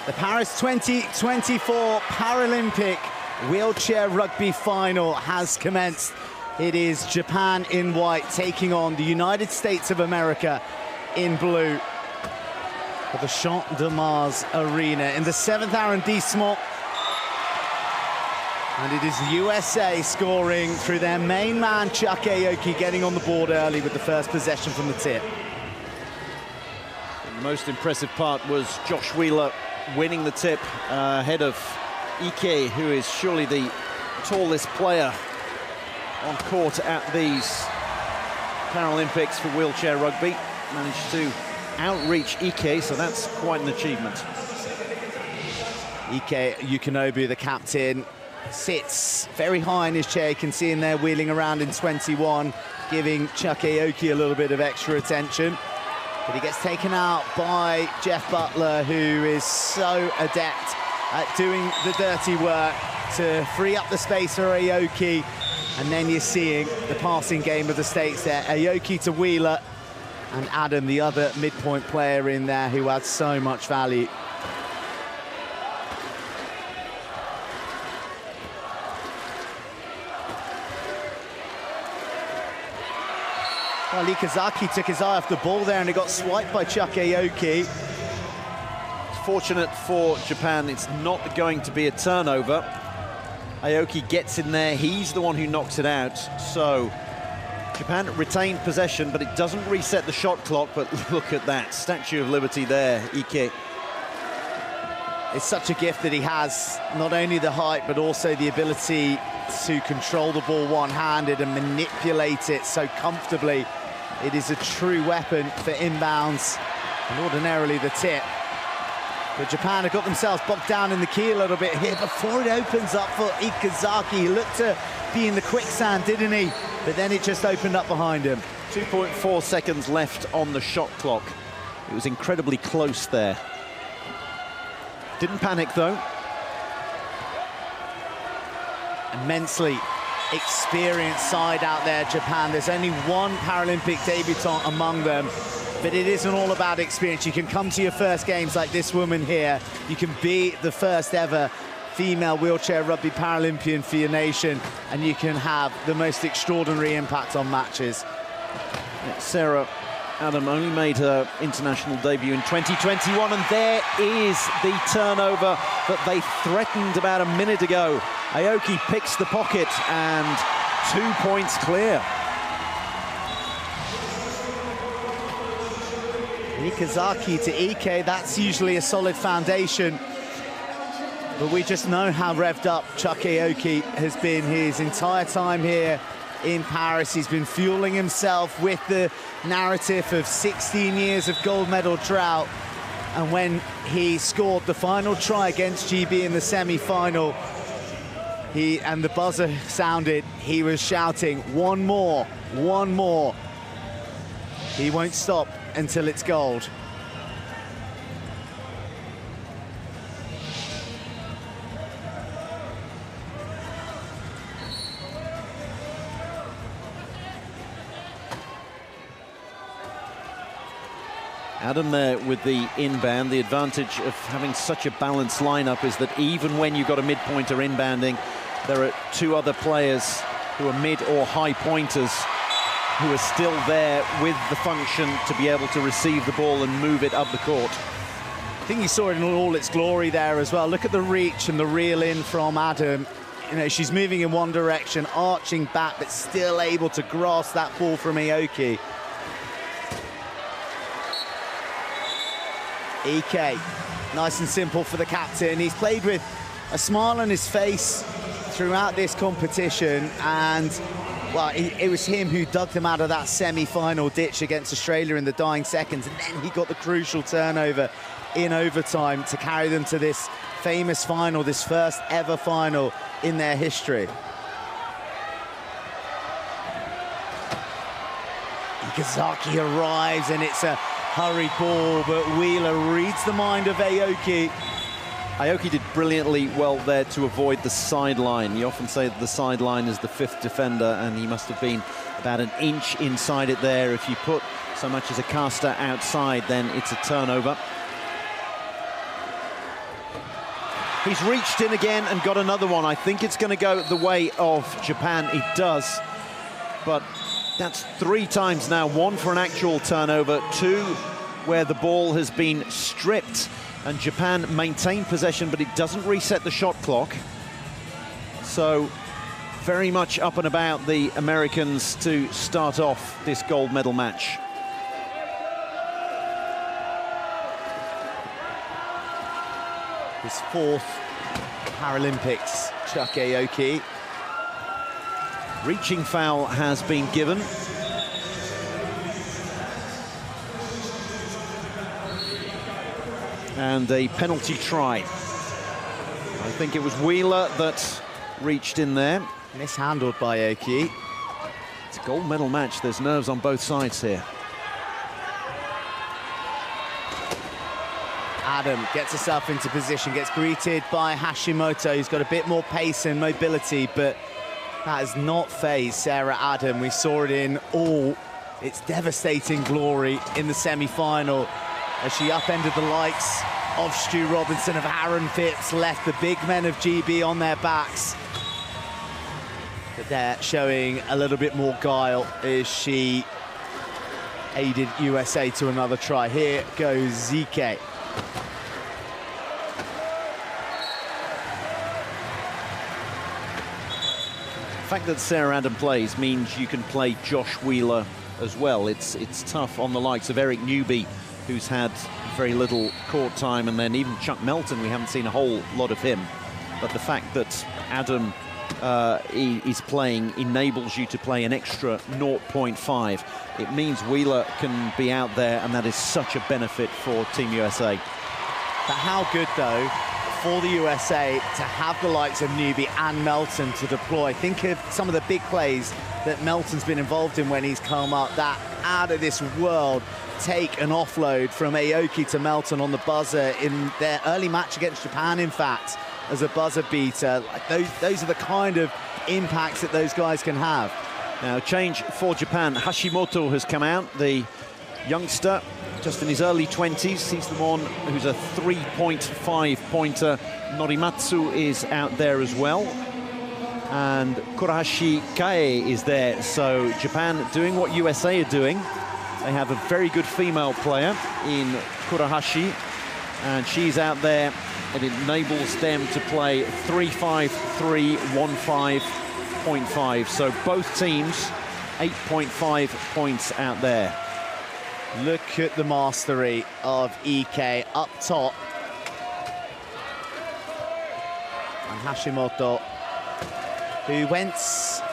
The Paris 2024 Paralympic wheelchair rugby final has commenced. It is Japan in white taking on the United States of America in blue for the Champ de Mars Arena in the 7th arrondissement. And it is the USA scoring through their main man, Chuck Aoki, getting on the board early with the first possession from the tip. The most impressive part was Josh Wheeler winning the tip ahead of Ike, who is surely the tallest player on court at these Paralympics for wheelchair rugby. Managed to outreach Ike, so that's quite an achievement. Ike Yukonobu, the captain, sits very high in his chair. You can see him there wheeling around in 21, giving Chuck Aoki a little bit of extra attention. But he gets taken out by Jeff Butler, who is so adept at doing the dirty work to free up the space for Aoki. And then you're seeing the passing game of the States there. Aoki to Wheeler, and Adam, the other midpoint player in there, who adds so much value. Well, Ikazaki took his eye off the ball there and it got swiped by Chuck Aoki. Fortunate for Japan, it's not going to be a turnover. Aoki gets in there, he's the one who knocks it out. So Japan retained possession, but it doesn't reset the shot clock. But look at that, Statue of Liberty there, Ike. It's such a gift that he has, not only the height, but also the ability to control the ball one-handed and manipulate it so comfortably. It is a true weapon for inbounds and ordinarily the tip. But Japan have got themselves bogged down in the key a little bit here before it opens up for Ikazaki. He looked to be in the quicksand, didn't he? But then it just opened up behind him. 2.4 seconds left on the shot clock. It was incredibly close there. Didn't panic though. Immensely experienced side out there, Japan. There's only one Paralympic debutant among them, but it isn't all about experience. You can come to your first games like this woman here. You can be the first ever female wheelchair rugby Paralympian for your nation, and you can have the most extraordinary impact on matches. Sarah Adam only made her international debut in 2021, and there is the turnover that they threatened about a minute ago. Aoki picks the pocket and 2 points clear. Ikazaki to Ike, that's usually a solid foundation. But we just know how revved up Chuck Aoki has been his entire time here in Paris. He's been fueling himself with the narrative of 16 years of gold medal drought. And when he scored the final try against GB in the semi-final, and the buzzer sounded, he was shouting, one more, one more. He won't stop until it's gold. Adam there with the inbound. The advantage of having such a balanced lineup is that even when you've got a mid-pointer inbounding, there are two other players who are mid or high pointers who are still there with the function to be able to receive the ball and move it up the court. I think you saw it in all its glory there as well. Look at the reach and the reel in from Adam. You know, she's moving in one direction, arching back, but still able to grasp that ball from Aoki. Ike, nice and simple for the captain. He's played with a smile on his face throughout this competition, and well, it was him who dug them out of that semi-final ditch against Australia in the dying seconds, and then he got the crucial turnover in overtime to carry them to this famous final, this first ever final in their history. Ikazaki arrives, and it's a hurried ball, but Wheeler reads the mind of Aoki. Aoki did brilliantly well there to avoid the sideline. You often say that the sideline is the fifth defender, and he must have been about an inch inside it there. If you put so much as a caster outside, then it's a turnover. He's reached in again and got another one. I think it's going to go the way of Japan. It does. But that's 3 times now. 1 for an actual turnover, 2 where the ball has been stripped and Japan maintain possession, but it doesn't reset the shot clock. So very much up and about the Americans to start off this gold medal match. His 4th Paralympics, Chuck Aoki. Reaching foul has been given. And a penalty try. I think it was Wheeler that reached in there. Mishandled by Aoki. It's a gold medal match. There's nerves on both sides here. Adam gets herself into position, gets greeted by Hashimoto, who's got a bit more pace and mobility, but that has not fazed Sarah Adam. We saw it in all its devastating glory in the semi-final as she upended the likes of Stu Robinson, of Aaron Phipps, left the big men of GB on their backs. But they're showing a little bit more guile as she aided USA to another try. Here goes Zike. The fact that Sarah Adam plays means you can play Josh Wheeler as well. It's tough on the likes of Eric Newby, who's had very little court time, and then even Chuck Melton, we haven't seen a whole lot of him. But the fact that Adam is playing enables you to play an extra 0.5. It means Wheeler can be out there, and that is such a benefit for Team USA. But how good, though, for the USA to have the likes of Newby and Melton to deploy. Think of some of the big plays that Melton's been involved in when he's come up. That out of this world take and offload from Aoki to Melton on the buzzer in their early match against Japan, in fact, as a buzzer beater. Like those are the kind of impacts that those guys can have. Now, change for Japan. Hashimoto has come out, the youngster, just in his early 20s. He's the one who's a 3.5-pointer. Norimatsu is out there as well. And Kurahashi Kae is there. So Japan doing what USA are doing. They have a very good female player in Kurahashi, and she's out there. It enables them to play 3-5-3, 1-5.5. So both teams, 8.5 points out there. Look at the mastery of EK up top. And Hashimoto, who went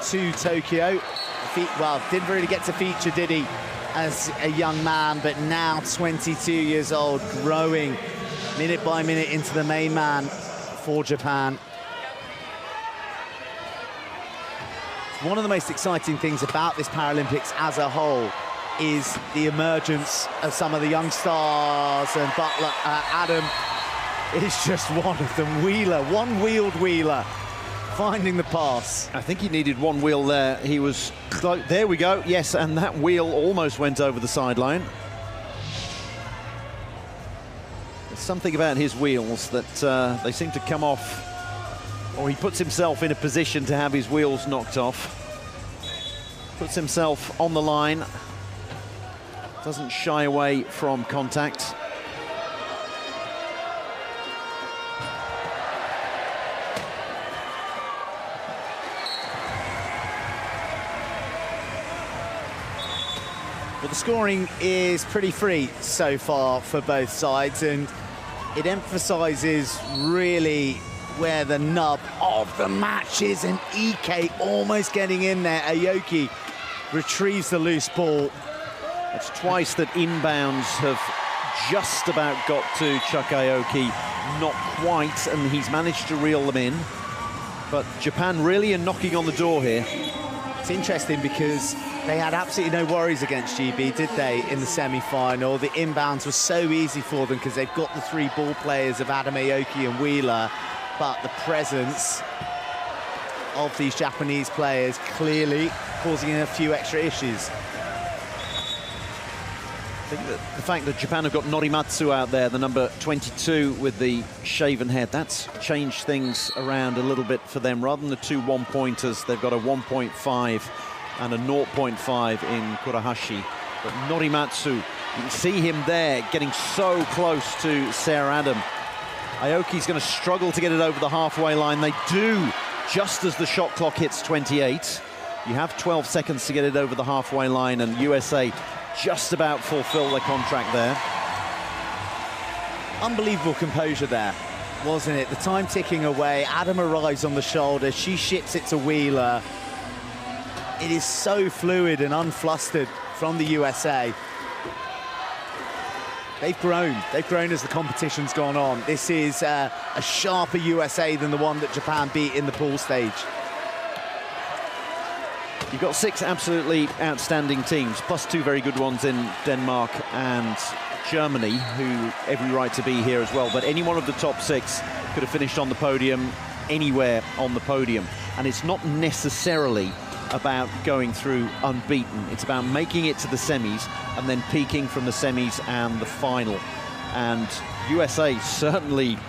to Tokyo, well, didn't really get to feature, did he, as a young man, but now 22 years old, growing minute by minute into the main man for Japan. One of the most exciting things about this Paralympics as a whole is the emergence of some of the young stars, and Butler, Adam is just one of them. Wheeler, one-wheeled Wheeler, finding the pass. I think he needed one wheel there. He was, there we go, yes, and that wheel almost went over the sideline. There's something about his wheels that they seem to come off, or he puts himself in a position to have his wheels knocked off. Puts himself on the line. Doesn't shy away from contact. Well, the scoring is pretty free so far for both sides, and it emphasises really where the nub of the match is, and EK almost getting in there. Aoki retrieves the loose ball. It's twice that inbounds have just about got to Chuck Aoki, not quite, and he's managed to reel them in. But Japan really are knocking on the door here. It's interesting because they had absolutely no worries against GB, did they, in the semi-final? The inbounds were so easy for them because they've got the 3 ball players of Adam, Aoki and Wheeler, but the presence of these Japanese players clearly causing a few extra issues. I think that the fact that Japan have got Norimatsu out there, the number 22 with the shaven head, that's changed things around a little bit for them. Rather than the two one-pointers, they've got a 1.5 and a 0.5 in Kurahashi. But Norimatsu, you can see him there getting so close to Sarah Adam. Aoki's going to struggle to get it over the halfway line. They do, just as the shot clock hits 28. You have 12 seconds to get it over the halfway line, and USA just about fulfill their contract there. Unbelievable composure there, wasn't it? The time ticking away. Adam arrives on the shoulder. She ships it to Wheeler. It is so fluid and unflustered from the USA. They've grown as the competition's gone on. This is a sharper USA than the one that Japan beat in the pool stage. You've got 6 absolutely outstanding teams, plus 2 very good ones in Denmark and Germany, who every right to be here as well. But any one of the top 6 could have finished on the podium, anywhere on the podium. And it's not necessarily about going through unbeaten. It's about making it to the semis and then peaking from the semis and the final. And USA certainly,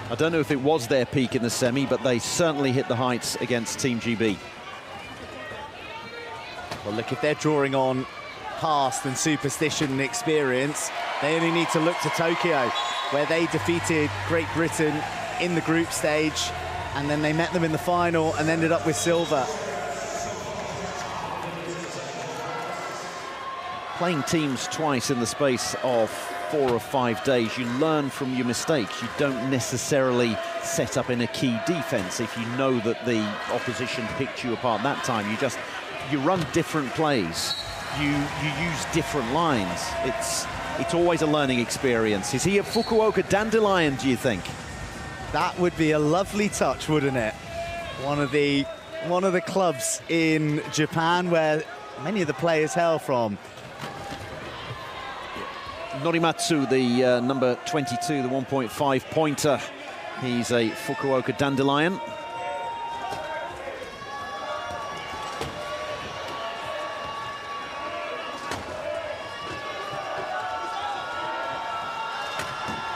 I don't know if it was their peak in the semi, but they certainly hit the heights against Team GB. Well, look, if they're drawing on past and superstition and experience, they only need to look to Tokyo, where they defeated Great Britain in the group stage, and then they met them in the final and ended up with silver. Playing teams twice in the space of 4 or 5 days, you learn from your mistakes. You don't necessarily set up in a key defense if you know that the opposition picked you apart that time. You run different plays. You use different lines. It's always a learning experience. Is he a Fukuoka Dandelion, do you think? That would be a lovely touch, wouldn't it? One of the clubs in Japan where many of the players hail from. Norimatsu, the number 22, the 1.5 pointer. He's a Fukuoka Dandelion.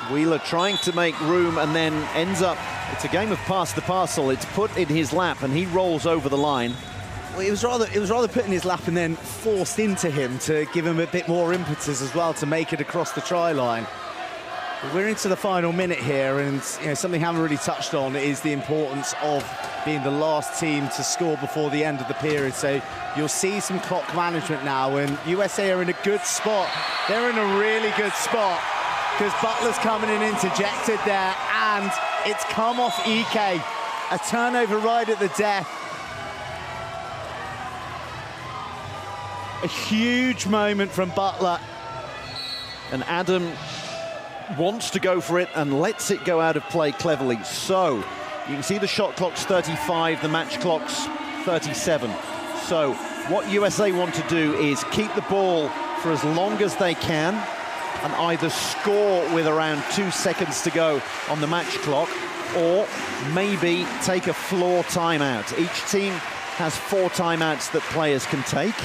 Wheeler trying to make room and then ends up, it's a game of pass the parcel. It's put in his lap and he rolls over the line. Well, it was rather put in his lap and then forced into him to give him a bit more impetus as well to make it across the try line. But we're into the final minute here, and something I haven't really touched on is the importance of being the last team to score before the end of the period. So you'll see some clock management now, and USA are in a good spot. They're in a really good spot, because Butler's coming in interjected there, and it's come off Ike. A turnover right at the death. A huge moment from Butler. And Adam wants to go for it and lets it go out of play cleverly. So you can see the shot clock's 35, the match clock's 37. So what USA want to do is keep the ball for as long as they can and either score with around 2 seconds to go on the match clock, or maybe take a floor timeout. Each team has 4 timeouts that players can take,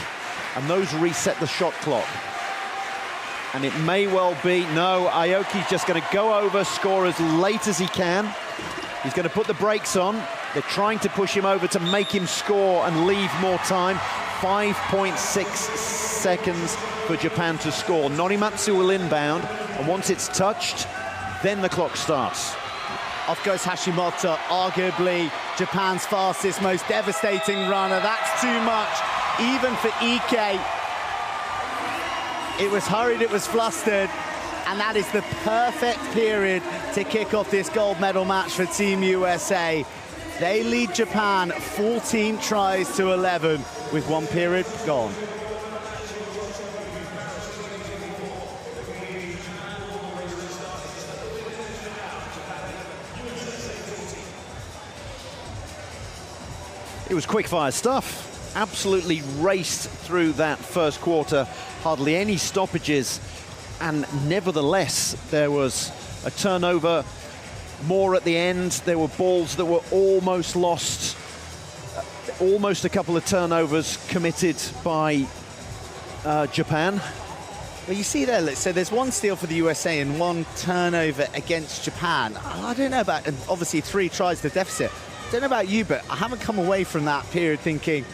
and those reset the shot clock. And it may well be, no, Aoki's just going to go over, score as late as he can. He's going to put the brakes on. They're trying to push him over to make him score and leave more time. 5.6 seconds for Japan to score. Norimatsu will inbound, and once it's touched, then the clock starts. Off goes Hashimoto, arguably Japan's fastest, most devastating runner. That's too much, even for Ike. It was hurried, it was flustered, and that is the perfect period to kick off this gold medal match for Team USA. They lead Japan 14 tries to 11 with 1 period gone. It was quick-fire stuff. Absolutely raced through that first quarter. Hardly any stoppages. And nevertheless, there was a turnover more at the end. There were balls that were almost lost. Almost a couple of turnovers committed by Japan. Well, you see there, look, so there's one steal for the USA and one turnover against Japan. I don't know about, and obviously 3 tries to deficit. I don't know about you, but I haven't come away from that period thinking,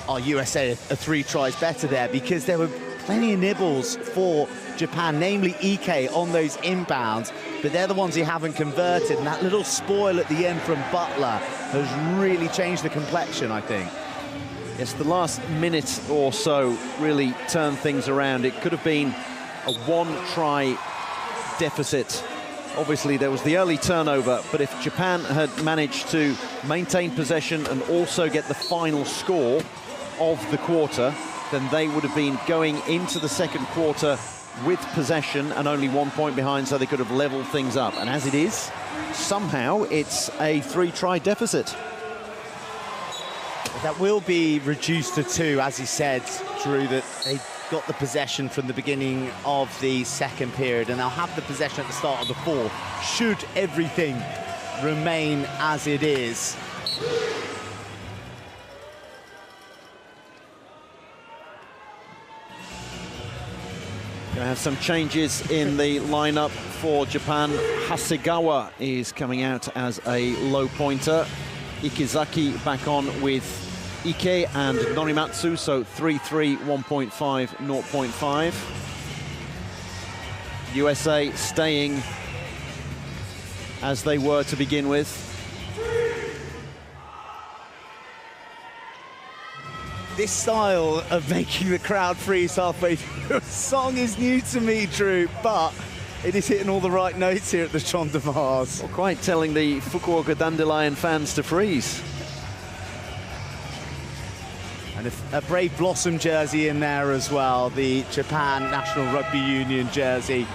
oh, USA are 3 tries better there, because there were plenty of nibbles for Japan, namely Ike on those inbounds, but they're the ones who haven't converted, and that little spoil at the end from Butler has really changed the complexion, I think. Yes, the last minute or so really turned things around. It could have been a 1-try deficit. Obviously, there was the early turnover, but if Japan had managed to maintain possession and also get the final score of the quarter, then they would have been going into the second quarter with possession and only 1 point behind, so they could have leveled things up. And as it is, somehow it's a 3-try deficit. That will be reduced to 2, as he said, Drew, that they got the possession from the beginning of the second period, and they'll have the possession at the start of the fourth, should everything remain as it is. Going to have some changes in the lineup for Japan. Hasegawa is coming out as a low pointer. Ikizaki back on with Ike and Norimatsu, so 3-3, 1.5, 0.5. USA staying as they were to begin with. This style of making the crowd freeze halfway through a song is new to me, Drew, but it is hitting all the right notes here at the Champ de Mars. Well, quite telling the Fukuoka Dandelion fans to freeze. And a Brave Blossom jersey in there as well, the Japan National Rugby Union jersey.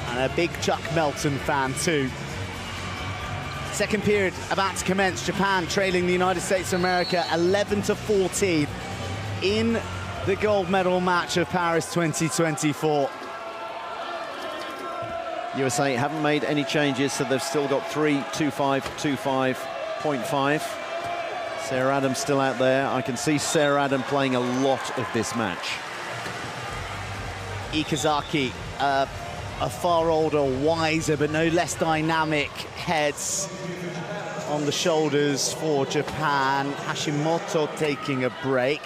And a big Chuck Melton fan too. Second period about to commence. Japan trailing the United States of America 11-14 in the gold medal match of Paris 2024. USA haven't made any changes, so they've still got 3-2-5, 2-5, 0.5. Sarah Adam still out there. I can see Sarah Adam playing a lot of this match. Ikizaki, a far older, wiser, but no less dynamic heads on the shoulders for Japan. Hashimoto taking a break.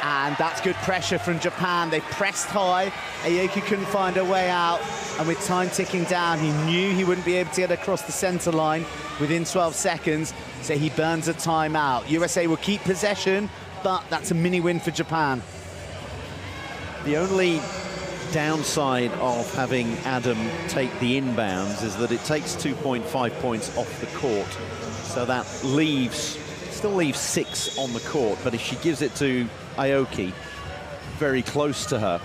And that's good pressure from Japan. They pressed high. Aoki couldn't find a way out. And with time ticking down, he knew he wouldn't be able to get across the center line within 12 seconds. So he burns a timeout. USA will keep possession, but that's a mini win for Japan. The only downside of having Adam take the inbounds is that it takes 2.5 points off the court. So that still leaves 6 on the court. But if she gives it to Aoki, very close to her,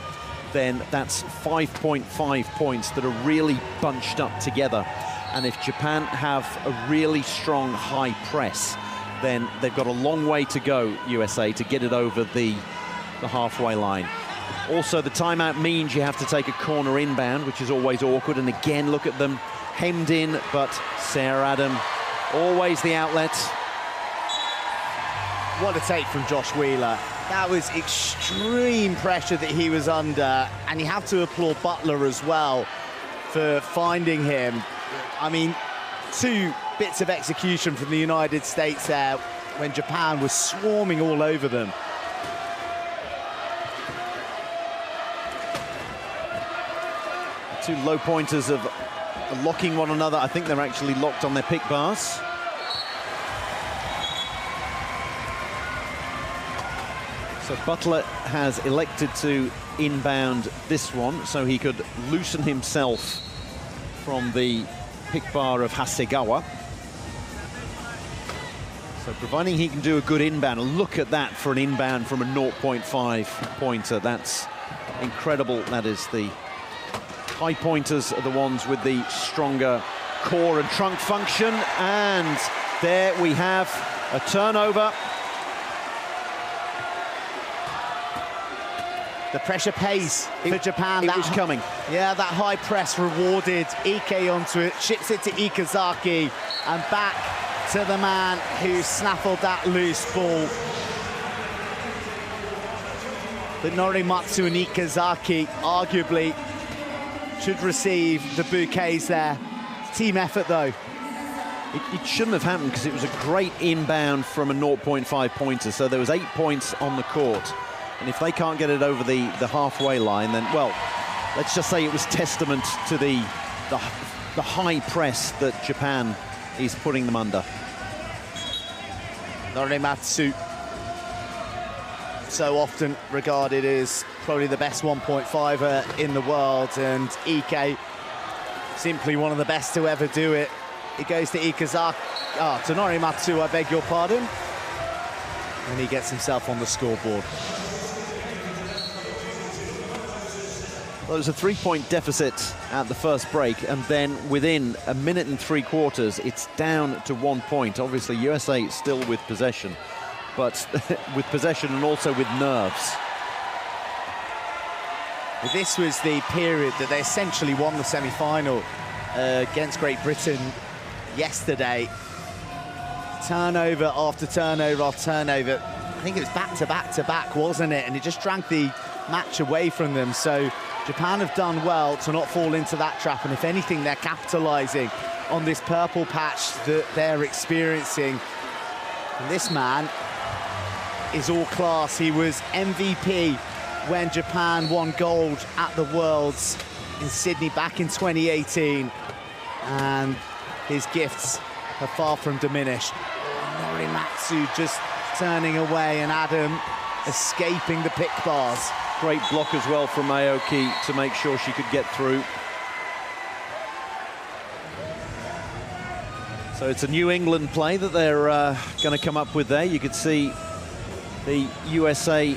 then that's 5.5 points that are really bunched up together. And if Japan have a really strong high press, then they've got a long way to go, USA, to get it over the halfway line. Also, the timeout means you have to take a corner inbound, which is always awkward. And again, look at them hemmed in, but Sarah Adam, always the outlet. What a take from Josh Wheeler. That was extreme pressure that he was under, and you have to applaud Butler as well for finding him. I mean, 2 bits of execution from the United States there when Japan was swarming all over them. Two low pointers are locking one another. I think they're actually locked on their pick bars. So Butler has elected to inbound this one so he could loosen himself from the pick bar of Hasegawa. So providing he can do a good inbound, look at that for an inbound from a 0.5 pointer. That's incredible. That is the high pointers are the ones with the stronger core and trunk function. And there we have a turnover. The pressure pays for Japan. It was coming. Yeah, that high press rewarded. Ike onto it, ships it to Ikizaki, and back to the man who snaffled that loose ball. that Norimatsu and Ikazaki arguably should receive the bouquets there. Team effort, though. It shouldn't have happened because it was a great inbound from a 0.5 pointer, so there was 8 points on the court. And if they can't get it over the halfway line, then, well, let's just say it was testament to the high press that Japan is putting them under. Norimatsu, so often regarded as probably the best 1.5er in the world, and Ike, simply one of the best to ever do it. It goes to Ikazaki, to Norimatsu, I beg your pardon. And he gets himself on the scoreboard. Well, it was a 3-point deficit at the first break, and then within a minute and 3/4, it's down to 1 point. Obviously, USA still with possession, but with possession and also with nerves. This was the period that they essentially won the semi-final against Great Britain yesterday. Turnover after turnover after turnover. I think it was back to back to back, wasn't it? And it just drank the match away from them. So Japan have done well to not fall into that trap, and if anything, they're capitalizing on this purple patch that they're experiencing. And this man is all class. He was MVP when Japan won gold at the Worlds in Sydney back in 2018, and his gifts are far from diminished. Norimatsu just turning away, and Adam escaping the pick bars. Great block as well from Aoki to make sure she could get through. So it's a New England play that they're going to come up with there. You could see the USA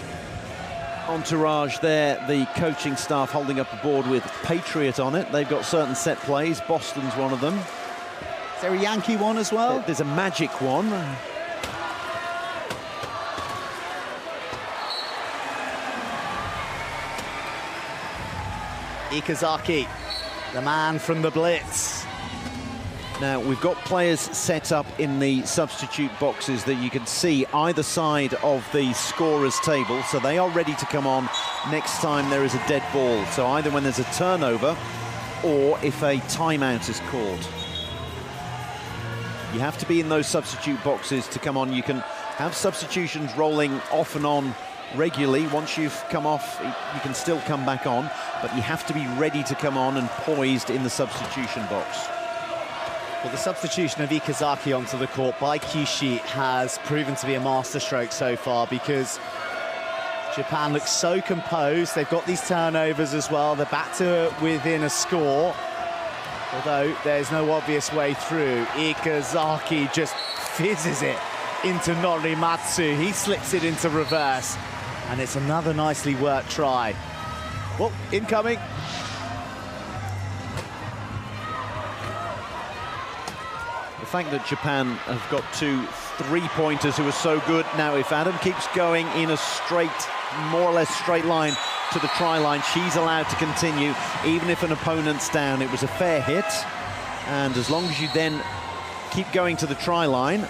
entourage there, the coaching staff holding up a board with Patriot on it. They've got certain set plays. Boston's one of them. Is there a Yankee one as well? There's a Magic one. Ikazaki, the man from the Blitz. Now, we've got players set up in the substitute boxes that you can see either side of the scorer's table, so they are ready to come on next time there is a dead ball. So either when there's a turnover or if a timeout is called. You have to be in those substitute boxes to come on. You can have substitutions rolling off and on regularly. Once you've come off, you can still come back on, but you have to be ready to come on and poised in the substitution box. Well, the substitution of Ikazaki onto the court by Kishi has proven to be a masterstroke so far, because Japan looks so composed. They've got these turnovers as well. They're back to within a score, although there's no obvious way through. Ikazaki just fizzes it into Norimatsu. He slips it into reverse, and it's another nicely worked try. Well, incoming. The fact that Japan have got 2 3-pointers who are so good. Now, if Adam keeps going in a straight, more or less straight line to the try line, she's allowed to continue, even if an opponent's down. It was a fair hit, and as long as you then keep going to the try line,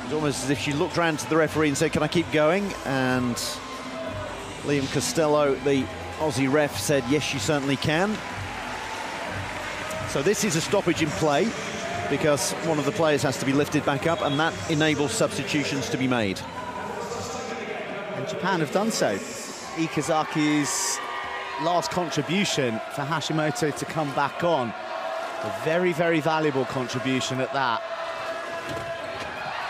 it's almost as if she looked around to the referee and said, can I keep going? And Liam Costello, the Aussie ref, said, yes, you certainly can. So this is a stoppage in play because one of the players has to be lifted back up, and that enables substitutions to be made. And Japan have done so. Ikazaki's last contribution for Hashimoto to come back on. A very, very valuable contribution at that.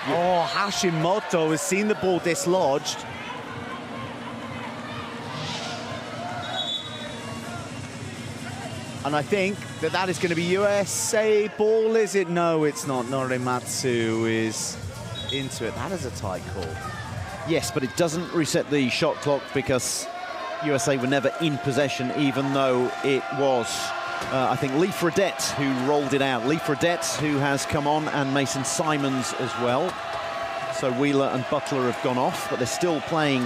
Oh, Hashimoto has seen the ball dislodged. And I think that is going to be USA ball, is it? No, it's not. Norimatsu is into it. That is a tight call. Yes, but it doesn't reset the shot clock because USA were never in possession, even though it was, I think, Lee Fredette who rolled it out. Lee Fredette, who has come on, and Mason Simons as well. So Wheeler and Butler have gone off, but they're still playing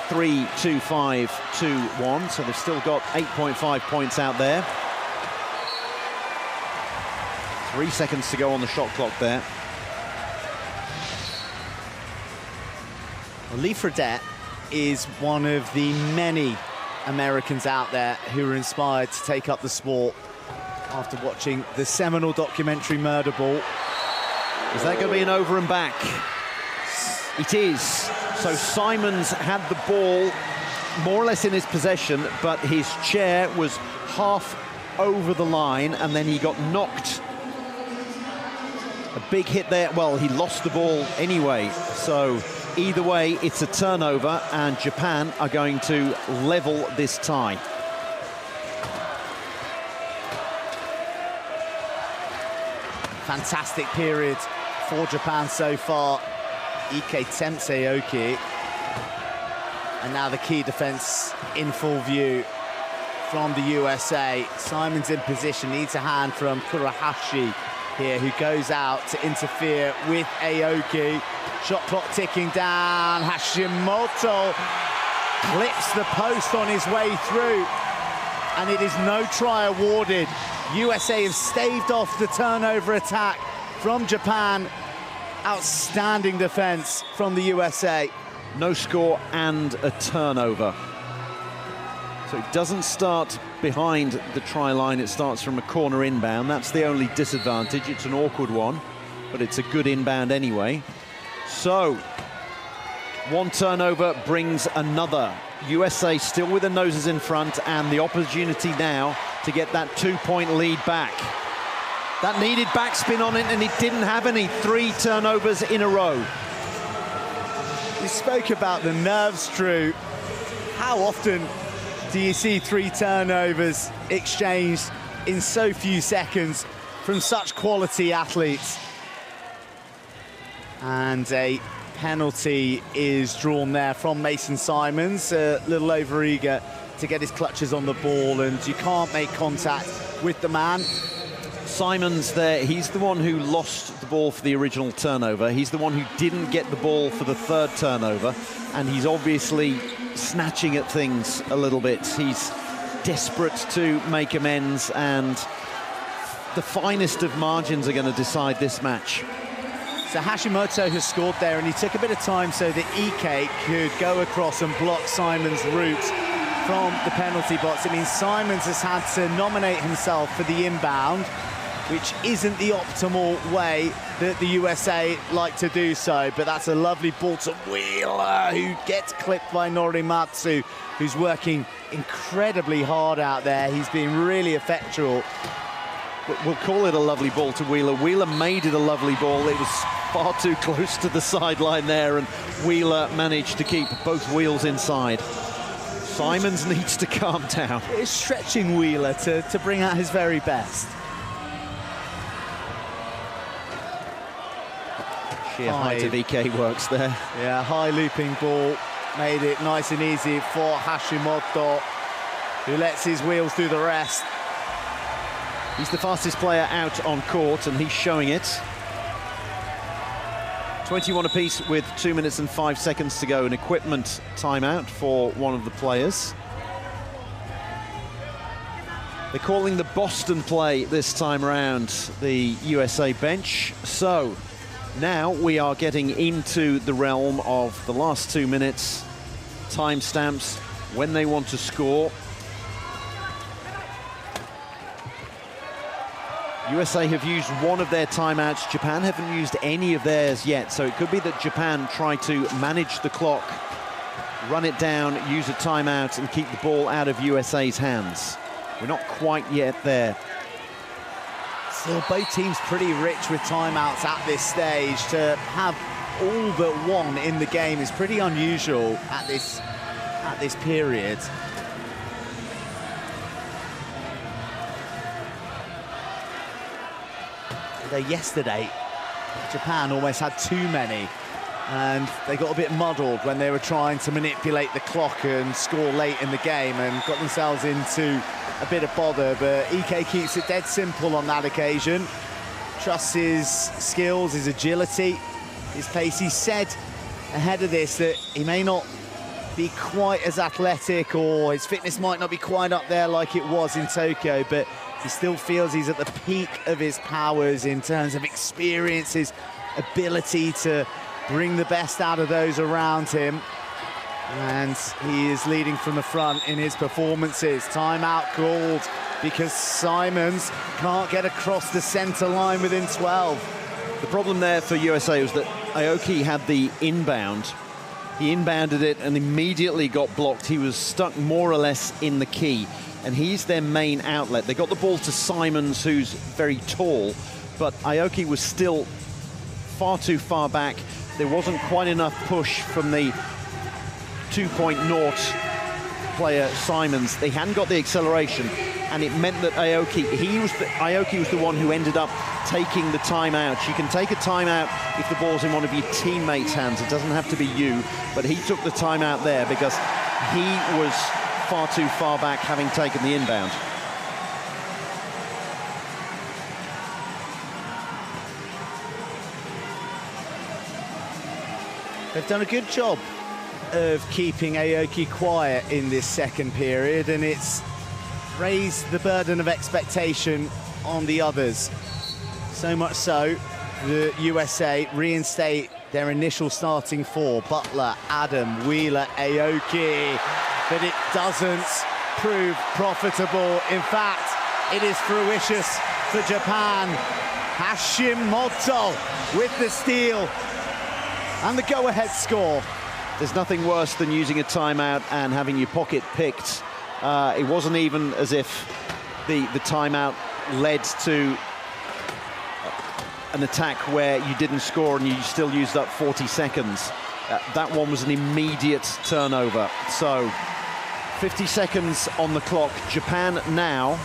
3-2-5-2-1, so they've still got 8.5 points out there. 3 seconds to go on the shot clock there. Lee Fredette is one of the many Americans out there who are inspired to take up the sport after watching the seminal documentary Murder Ball. Is that going to be an over and back? It is. So Simons had the ball more or less in his possession, but his chair was half over the line, and then he got knocked. A big hit there. Well, he lost the ball anyway. So either way, it's a turnover, and Japan are going to level this tie. Fantastic period for Japan so far. Ike tempts Aoki. And now the key defense in full view from the USA. Simon's in position, needs a hand from Kurahashi here, who goes out to interfere with Aoki. Shot clock ticking down. Hashimoto clips the post on his way through, and it is no try awarded. USA have staved off the turnover attack from Japan. Outstanding defense from the USA. No score and a turnover. So it doesn't start behind the try line, it starts from a corner inbound. That's the only disadvantage. It's an awkward one, but it's a good inbound anyway. So one turnover brings another. USA still with their noses in front, and the opportunity now to get that 2-point lead back. That needed backspin on it, and it didn't have any. 3 turnovers in a row. You spoke about the nerves, Drew. How often do you see 3 turnovers exchanged in so few seconds from such quality athletes? And a penalty is drawn there from Mason Simons, a little over-eager to get his clutches on the ball, and you can't make contact with the man. Simons there, he's the one who lost the ball for the original turnover. He's the one who didn't get the ball for the 3rd turnover, and he's obviously snatching at things a little bit. He's desperate to make amends, and the finest of margins are going to decide this match. So Hashimoto has scored there, and he took a bit of time so that Ike could go across and block Simons' route from the penalty box. It means Simons has had to nominate himself for the inbound, which isn't the optimal way that the USA like to do so, but that's a lovely ball to Wheeler, who gets clipped by Norimatsu, who's working incredibly hard out there. He's been really effectual. We'll call it a lovely ball to Wheeler. Wheeler made it a lovely ball. It was far too close to the sideline there, and Wheeler managed to keep both wheels inside. Simons needs to calm down. It's stretching Wheeler to bring out his very best. Sheer height of Ike works there. Yeah, high looping ball. Made it nice and easy for Hashimoto, who lets his wheels do the rest. He's the fastest player out on court, and he's showing it. 21 apiece with 2 minutes and 5 seconds to go. An equipment timeout for one of the players. They're calling the Boston play this time around, the USA bench. So now we are getting into the realm of the last 2 minutes, timestamps, when they want to score. USA have used one of their timeouts. Japan haven't used any of theirs yet, so it could be that Japan try to manage the clock, run it down, use a timeout, and keep the ball out of USA's hands. We're not quite yet there. Still, both teams pretty rich with timeouts at this stage. To have all but one in the game is pretty unusual at this period. Although yesterday, Japan almost had too many, and they got a bit muddled when they were trying to manipulate the clock and score late in the game, and got themselves into a bit of bother. But Ike keeps it dead simple on that occasion. Trusts his skills, his agility, his pace. He said ahead of this that he may not be quite as athletic, or his fitness might not be quite up there like it was in Tokyo, but he still feels he's at the peak of his powers in terms of experience, his ability to bring the best out of those around him. And he is leading from the front in his performances. Timeout called because Simons can't get across the center line within 12. The problem there for USA was that Aoki had the inbound. He inbounded it and immediately got blocked. He was stuck more or less in the key, and he's their main outlet. They got the ball to Simons, who's very tall, but Aoki was still far too far back. There wasn't quite enough push from the 2.0 player Simons. They hadn't got the acceleration, and it meant that Aoki was the one who ended up taking the timeout. You can take a timeout if the ball's in one of your teammates' hands. It doesn't have to be you, but he took the timeout there because he was far too far back, having taken the inbound. They've done a good job of keeping Aoki quiet in this second period, and it's raised the burden of expectation on the others. So much so, the USA reinstate their initial starting four: Butler, Adam, Wheeler, Aoki. But it doesn't prove profitable. In fact, it is fruitious for Japan. Hashimoto with the steal and the go-ahead score. There's nothing worse than using a timeout and having your pocket picked. It wasn't even as if the timeout led to an attack where you didn't score and you still used up 40 seconds. That one was an immediate turnover. So 50 seconds on the clock. Japan now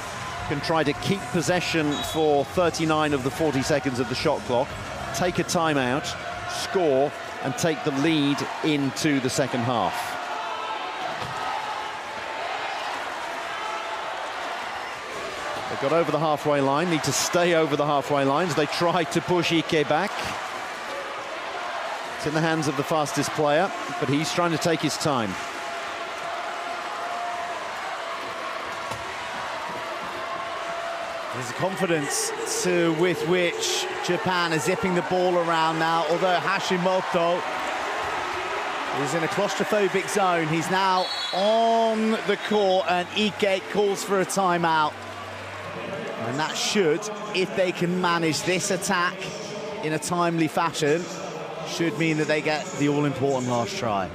can try to keep possession for 39 of the 40 seconds of the shot clock, take a timeout, score, and take the lead into the second half. They've got over the halfway line, need to stay over the halfway lines. They try to push Ike back. It's in the hands of the fastest player, but he's trying to take his time. There's a confidence with which Japan is zipping the ball around now, although Hashimoto is in a claustrophobic zone. He's now on the court, and Ike calls for a timeout. And that should, if they can manage this attack in a timely fashion, should mean that they get the all-important last try.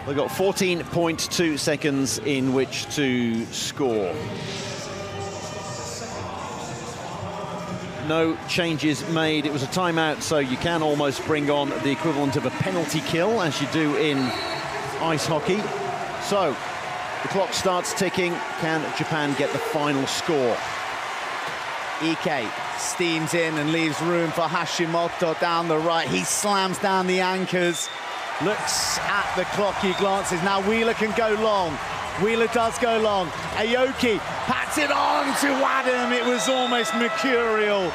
They've got 14.2 seconds in which to score. No changes made. It was a timeout, so you can almost bring on the equivalent of a penalty kill, as you do in ice hockey. So the clock starts ticking. Can Japan get the final score? Ike steams in and leaves room for Hashimoto down the right. He slams down the anchors, looks at the clock, he glances. Now Wheeler can go long. Wheeler does go long. Aoki pats it on to Adam. It was almost mercurial.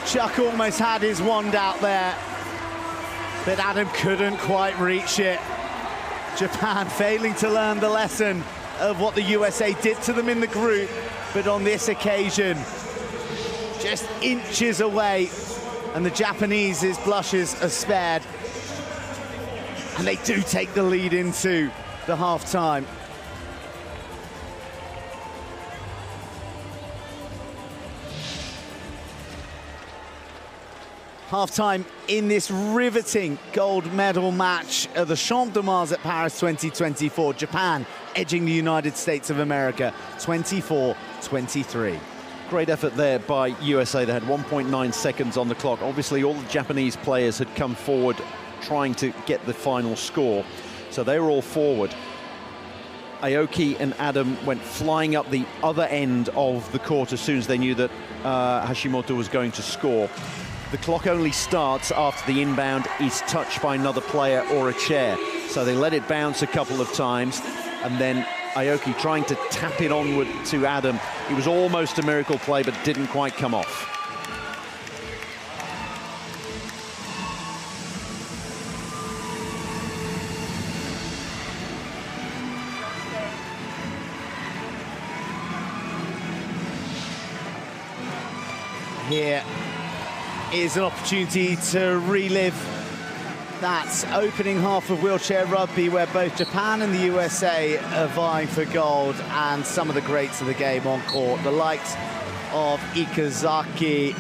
Chuck almost had his wand out there, but Adam couldn't quite reach it. Japan failing to learn the lesson of what the USA did to them in the group, but on this occasion, just inches away, and the Japanese's blushes are spared. And they do take the lead into the half-time. Half-time in this riveting gold medal match of the Champ de Mars at Paris 2024. Japan edging the United States of America 24-23. Great effort there by USA. They had 1.9 seconds on the clock. Obviously, all the Japanese players had come forward trying to get the final score, so they were all forward. Aoki and Adam went flying up the other end of the court as soon as they knew that Hashimoto was going to score. The clock only starts after the inbound is touched by another player or a chair. So they let it bounce a couple of times, and then Aoki trying to tap it onward to Adam. It was almost a miracle play, but didn't quite come off. Here is an opportunity to relive that opening half of wheelchair rugby where both Japan and the USA are vying for gold, and some of the greats of the game on court. The likes of Ikazaki,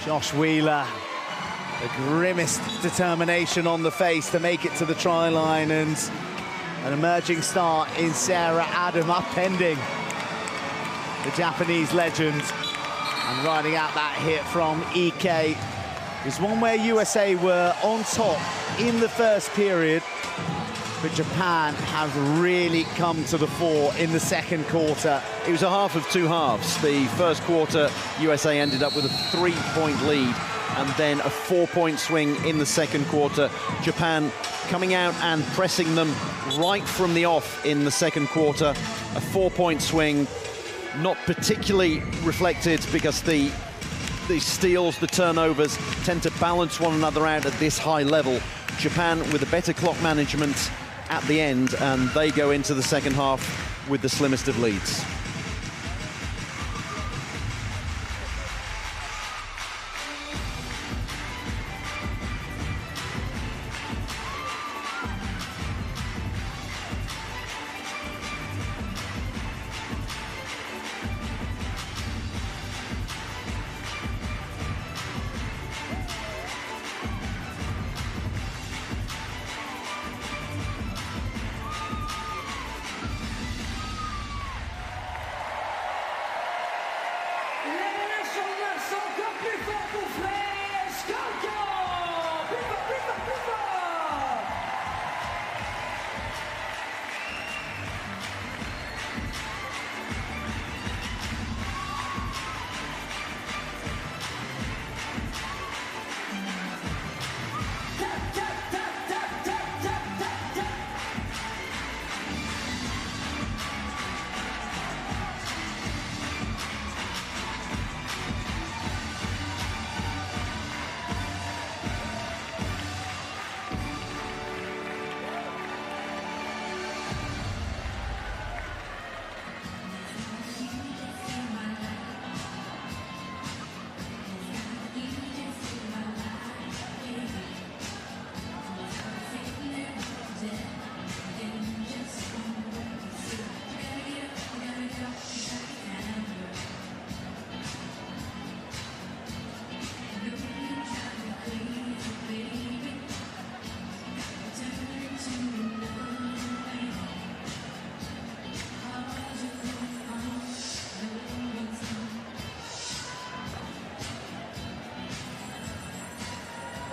Josh Wheeler, the grimmest determination on the face to make it to the try line, and an emerging star in Sarah Adam upending the Japanese legend and riding out that hit from Ike. It was one where USA were on top in the first period, but Japan have really come to the fore in the second quarter. It was a half of two halves. The first quarter, USA ended up with a 3-point lead, and then a 4-point swing in the second quarter. Japan coming out and pressing them right from the off in the second quarter. A 4-point swing, not particularly reflected because the steals, the turnovers tend to balance one another out at this high level. Japan with a better clock management at the end, and they go into the second half with the slimmest of leads.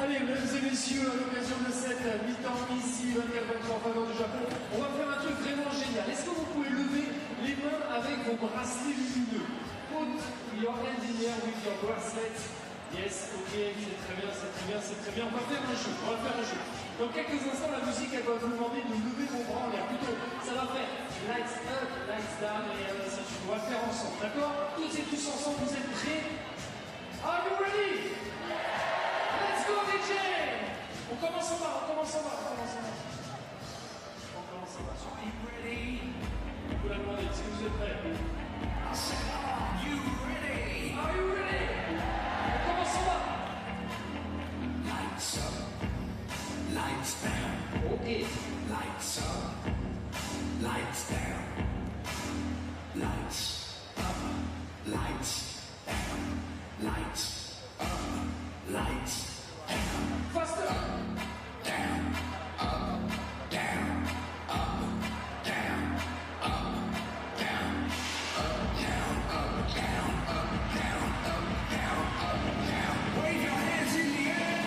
Allez, mesdames et messieurs, à l'occasion de cette mi-temps ici, 24-23 en faveur du Japon, on va faire un truc vraiment génial. Est-ce que vous pouvez lever les mains avec vos bracelets lumineux? Put your hand in here with your bracelet. Yes, ok, c'est très bien, c'est très bien, c'est très bien. On va faire un jeu, on va faire un jeu. Dans quelques instants, la musique, elle va vous demander de lever vos bras en l'air. Plutôt, ça va faire lights up, lights down, et ainsi de suite. On va le faire ensemble, d'accord? Tous et tous ensemble, vous êtes prêts? Are you ready? Let's go, DJ! On commence en bas, on commence en bas, on commence en bas. On commence en bas. Are you ready? Vous la demandez, est-ce que vous êtes prêts? I said, are you ready? Are you ready? On commence en bas. Lights up, lights down. Okay. Lights up, lights down. Lights up, lights down. Lights up, lights down. Faster. Down, up, down, up, down, up, down, up, down, up, down, up, down, up, down, up, down. Wave your hands in the air.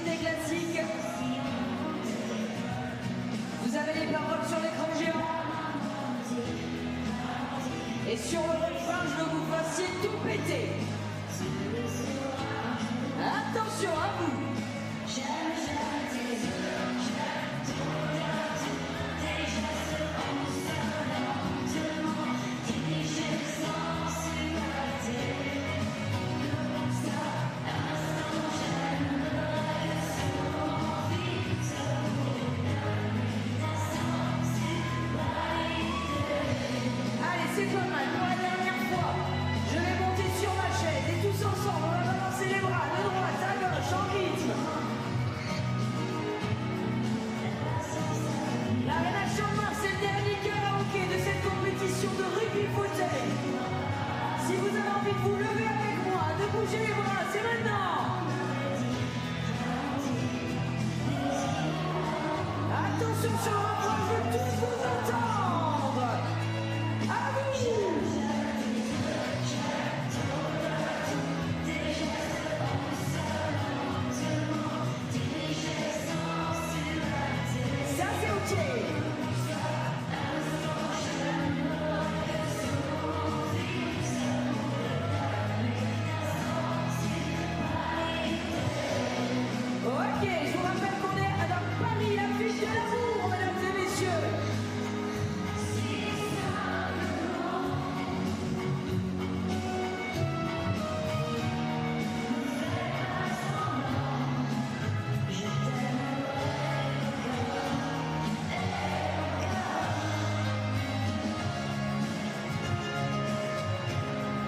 des classiques. Vous avez les paroles sur l'écran géant. Et sur le refrain, je veux que vous fassiez tout péter. Attention à vous. C'est pas mal, pour la dernière fois, je vais monter sur ma chaise et tous ensemble, on va balancer les bras de droite à gauche en rythme. La relâche en main, c'est le dernier karaoké de cette compétition de rugby fauteuil. Si vous avez envie de vous lever avec moi, de bouger les bras, c'est maintenant. Attention sur le refrain, je veux tous vous entendre. À vous. Ça c'est ok. Ok, je vous rappelle qu'on est à Paris, la fête de l'amour, mesdames et messieurs.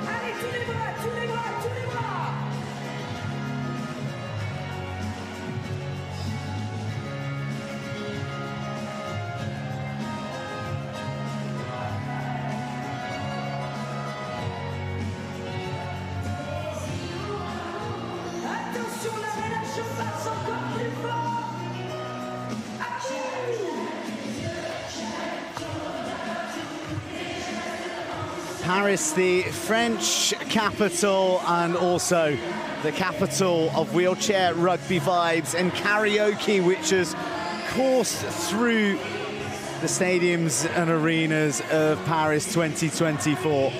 Allez, tous les bras, tous les bras, tous les bras. Attention, la relâche passe encore plus fort. Paris, the French capital and also the capital of wheelchair rugby vibes and karaoke, which has coursed through the stadiums and arenas of Paris 2024.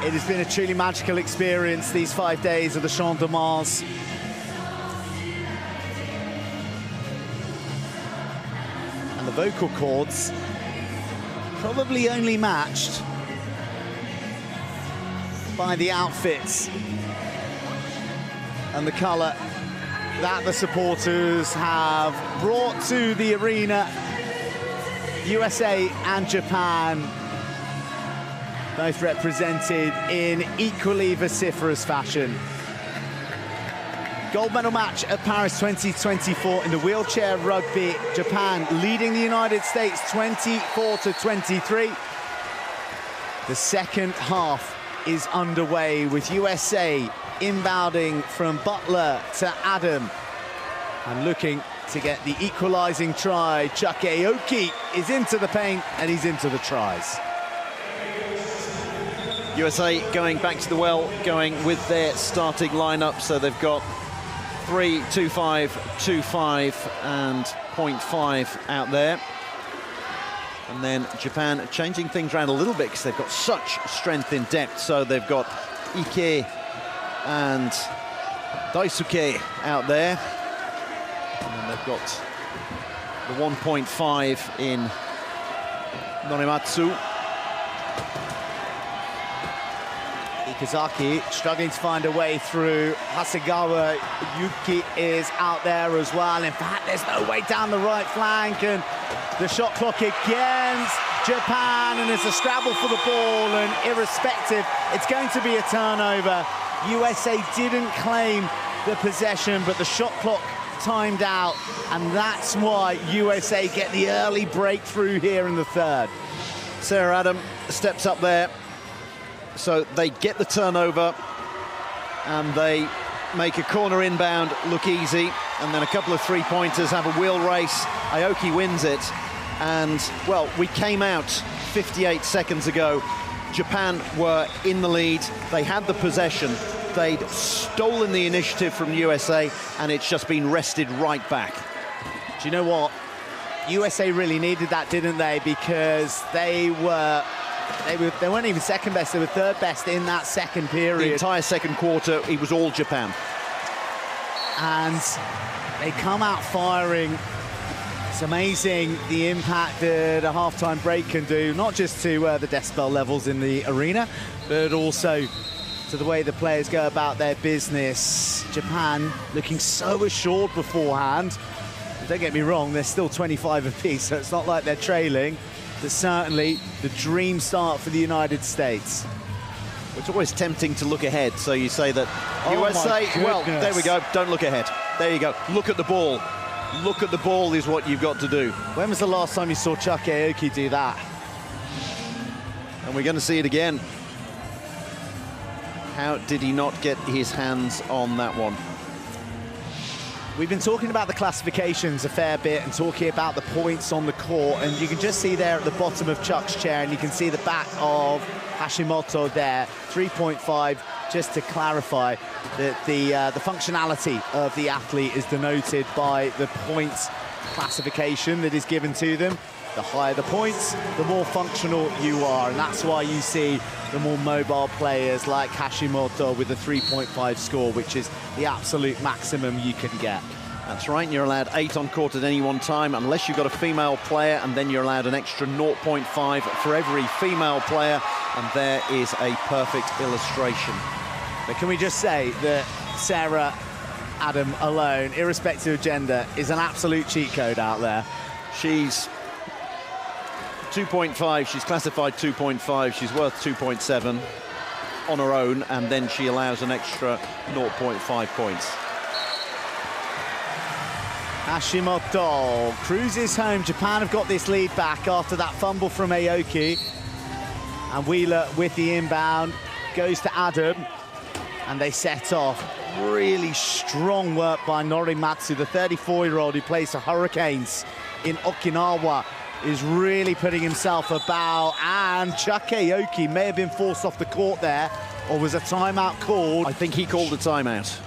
It has been a truly magical experience, these 5 days of the Champ de Mars. And the vocal cords probably only matched by the outfits and the colour that the supporters have brought to the arena. USA and Japan both represented in equally vociferous fashion. Gold medal match at Paris 2024 in the wheelchair rugby. Japan leading the United States 24-23. The second half is underway with USA inbounding from Butler to Adam and looking to get the equalising try. Chuck Aoki is into the paint and he's into the tries. USA going back to the well, going with their starting lineup, so they've got 3, 2-5, 2-5 and 0.5 out there. And then Japan changing things around a little bit because they've got such strength in depth. So they've got Ike and Daisuke out there. And then they've got the 1.5 in Norimatsu. Ikazaki struggling to find a way through. Hasegawa Yuki is out there as well. In fact, there's no way down the right flank, and the shot clock against Japan, and it's a scrabble for the ball, and irrespective, it's going to be a turnover. USA didn't claim the possession, but the shot clock timed out, and that's why USA get the early breakthrough here in the third. Sarah Adam steps up there. So they get the turnover and they make a corner inbound look easy, and then a couple of three-pointers, have a wheel race. Aoki wins it, and, well, we came out 58 seconds ago. Japan were in the lead. They had the possession. they'd stolen the initiative from USA, and it's just been wrested right back. Do you know what? USA really needed that, didn't they? Because they weren't even second best, they were third best in that second period. The entire second quarter, it was all Japan. And they come out firing. It's amazing the impact that a half-time break can do, not just to the decibel levels in the arena, but also to the way the players go about their business. Japan looking so assured beforehand. Don't get me wrong, they're still 25 apiece, so it's not like they're trailing. But certainly the dream start for the United States. It's always tempting to look ahead, so you say that USA, well, there we go, don't look ahead. There you go, look at the ball. Look at the ball is what you've got to do. When was the last time you saw Chuck Aoki do that? And we're going to see it again. How did he not get his hands on that one? We've been talking about the classifications a fair bit and talking about the points on the court, and you can just see there at the bottom of Chuck's chair, and you can see the back of Hashimoto there, 3.5, just to clarify that the functionality of the athlete is denoted by the points classification that is given to them. The higher the points, the more functional you are, and that's why you see the more mobile players like Hashimoto with a 3.5 score, which is the absolute maximum you can get. That's right, and you're allowed 8 on court at any one time, unless you've got a female player, and then you're allowed an extra 0.5 for every female player, and there is a perfect illustration. But can we just say that Sarah Adam alone, irrespective of gender, is an absolute cheat code out there. She's 2.5, she's classified 2.5, she's worth 2.7 on her own, and then she allows an extra 0.5 points. Hashimoto cruises home. Japan have got this lead back after that fumble from Aoki. And Wheeler with the inbound, goes to Adam, and they set off. Really strong work by Norimatsu, the 34-year-old who plays for Hurricanes in Okinawa, is really putting himself about, and Chuck Aoki may have been forced off the court there, or was a timeout called? I think he called a timeout.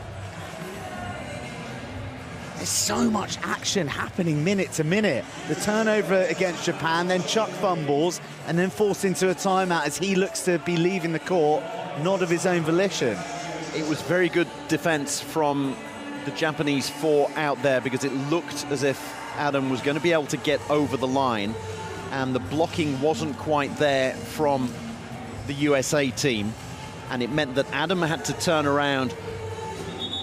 There's so much action happening minute to minute. The turnover against Japan, then Chuck fumbles, and then forced into a timeout as he looks to be leaving the court, not of his own volition. It was very good defense from the Japanese four out there, because it looked as if Adam was going to be able to get over the line, and the blocking wasn't quite there from the USA team, and it meant that Adam had to turn around.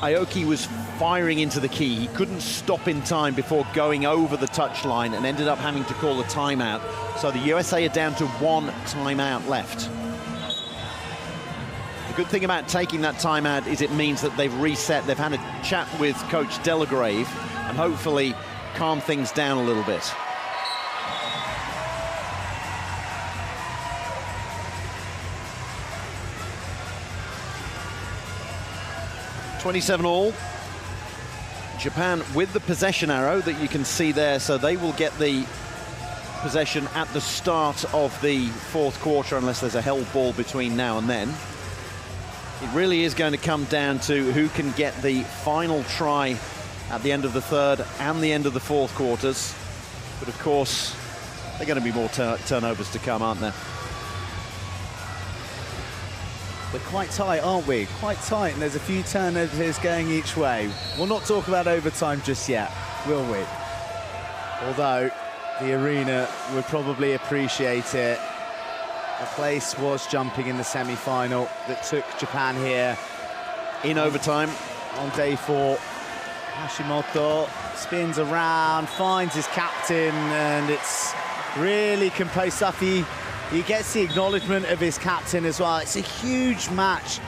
Aoki was firing into the key. He couldn't stop in time before going over the touchline and ended up having to call a timeout. So the USA are down to 1 timeout left. The good thing about taking that timeout is it means that they've reset. They've had a chat with Coach Delagrave and hopefully calm things down a little bit. .27 all. Japan with the possession arrow that you can see there, so they will get the possession at the start of the fourth quarter unless there's a held ball between now and then. It really is going to come down to who can get the final try at the end of the third and the end of the fourth quarters. But of course, there are going to be more turnovers to come, aren't there? We're quite tight, aren't we? Quite tight, and there's a few turnovers going each way. We'll not talk about overtime just yet, will we? Although the arena would probably appreciate it. The place was jumping in the semi-final that took Japan here in overtime on day 4. Hashimoto spins around, finds his captain, and it's really composed stuff. He gets the acknowledgement of his captain as well. It's a huge match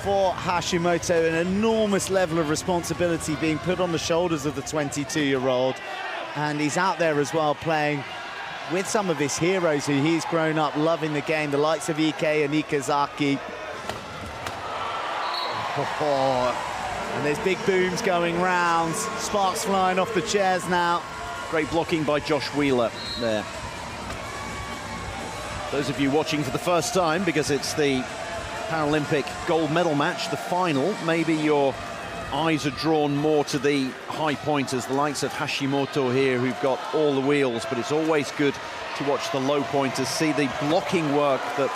for Hashimoto, an enormous level of responsibility being put on the shoulders of the 22-year-old. And he's out there as well playing with some of his heroes who he's grown up loving the game, the likes of Ike and Ikezaki. And there's big booms going round, sparks flying off the chairs now. Great blocking by Josh Wheeler there. Those of you watching for the first time, because it's the Paralympic gold medal match, the final. Maybe your eyes are drawn more to the high pointers, the likes of Hashimoto here, who've got all the wheels, but it's always good to watch the low pointers, see the blocking work that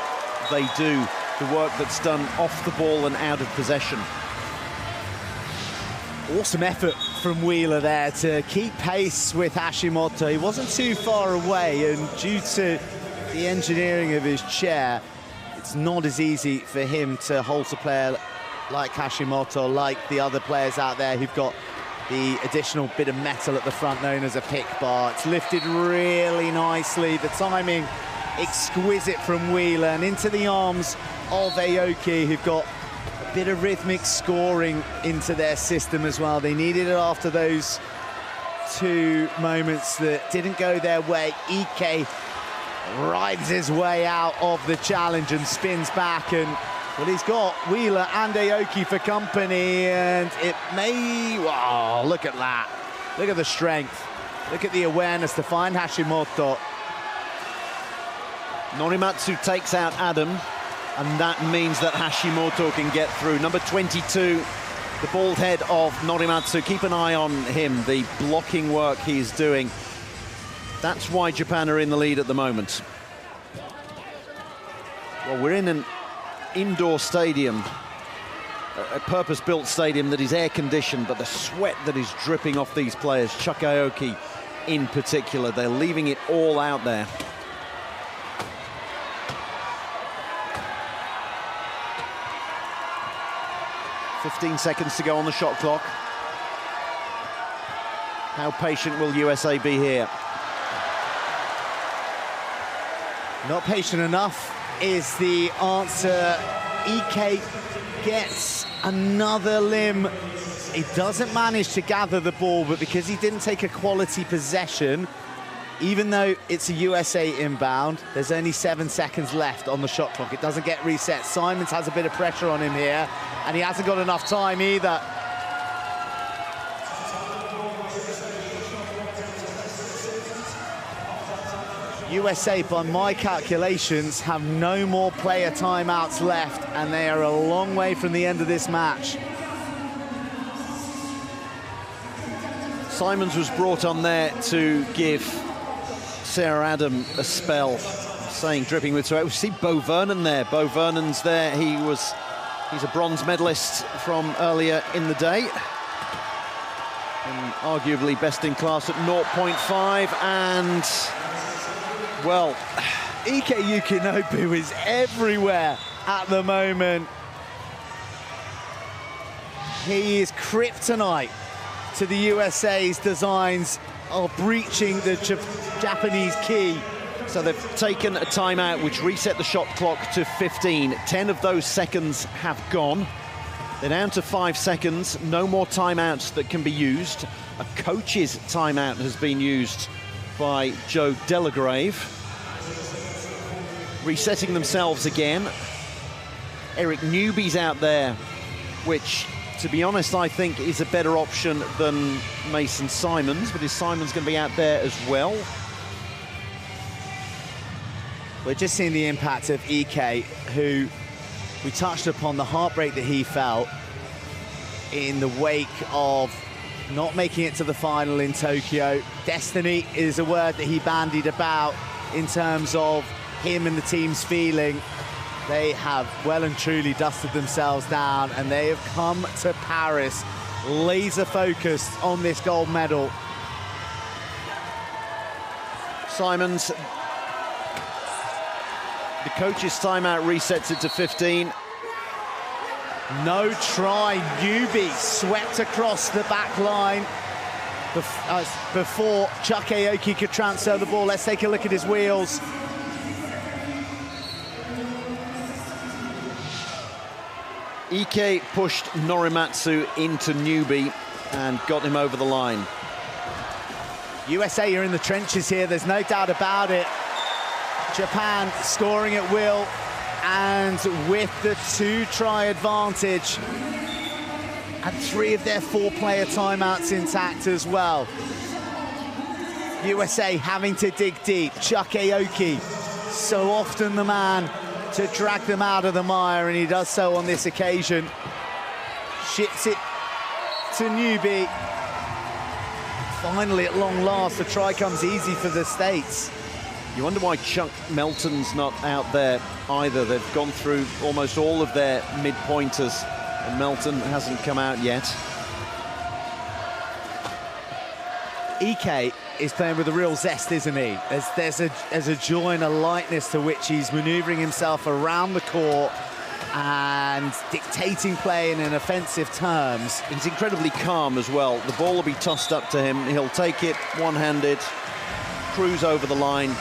they do, the work that's done off the ball and out of possession. Awesome effort from Wheeler there to keep pace with Hashimoto. He wasn't too far away, and due to the engineering of his chair, it's not as easy for him to hold a player like Hashimoto, like the other players out there who've got the additional bit of metal at the front known as a pick bar. It's lifted really nicely. The timing exquisite from Wheeler, and into the arms of Aoki, who've got a bit of rhythmic scoring into their system as well. They needed it after those two moments that didn't go their way. Ike rides his way out of the challenge and spins back, and well, he's got Wheeler and Aoki for company, and it may... Oh, look at that. Look at the strength. Look at the awareness to find Hashimoto. Norimatsu takes out Adam, and that means that Hashimoto can get through. Number 22, the bald head of Norimatsu. Keep an eye on him, the blocking work he's doing. That's why Japan are in the lead at the moment. Well, we're in an indoor stadium, a purpose-built stadium that is air-conditioned, but the sweat that is dripping off these players, Chuck Aoki in particular, they're leaving it all out there. "15 seconds to go on the shot clock. How patient will USA be here? Not patient enough is the answer. Ike gets another limb. He doesn't manage to gather the ball, but because he didn't take a quality possession, even though it's a USA inbound, there's only 7 seconds left on the shot clock. It doesn't get reset. Simons has a bit of pressure on him here, and he hasn't got enough time either. USA, by my calculations, have no more player timeouts left, and they are a long way from the end of this match. Simons was brought on there to give Sarah Adam a spell, saying dripping with sweat. We see Bo Vernon there. Bo Vernon's there. He's a bronze medalist from earlier in the day, and arguably best in class at 0.5, and well, Ike Yukinobu is everywhere at the moment. He is kryptonite to the USA's designs of breaching the Japanese key. So they've taken a timeout which reset the shot clock to 15. 10 of those seconds have gone. They're down to 5 seconds. No more timeouts that can be used. A coach's timeout has been used by Joe Delagrave. Resetting themselves again. Eric Newby's out there, which, to be honest, I think is a better option than Mason Simons, but is Simons going to be out there as well? We're just seeing the impact of Ike, who we touched upon the heartbreak that he felt in the wake of not making it to the final in Tokyo. Destiny is a word that he bandied about in terms of him and the team's feeling. They have well and truly dusted themselves down, and they have come to Paris laser focused on this gold medal. Simons, the coach's timeout resets it to 15. No try. Newby swept across the back line before Chuck Aoki could transfer the ball. Let's take a look at his wheels. Ike pushed Norimatsu into Newby and got him over the line. USA are in the trenches here, there's no doubt about it. Japan scoring at will, and with the 2-try advantage, and 3 of their 4-player timeouts intact as well. USA having to dig deep. Chuck Aoki, so often the man to drag them out of the mire, and he does so on this occasion. Ships it to Newby. Finally, at long last, the try comes easy for the States. You wonder why Chuck Melton's not out there either. They've gone through almost all of their mid-pointers, and Melton hasn't come out yet. Ike is playing with a real zest, isn't he? There's a joy and a lightness to which he's manoeuvring himself around the court and dictating play in offensive terms. He's incredibly calm as well. The ball will be tossed up to him. He'll take it one-handed, cruise over the line.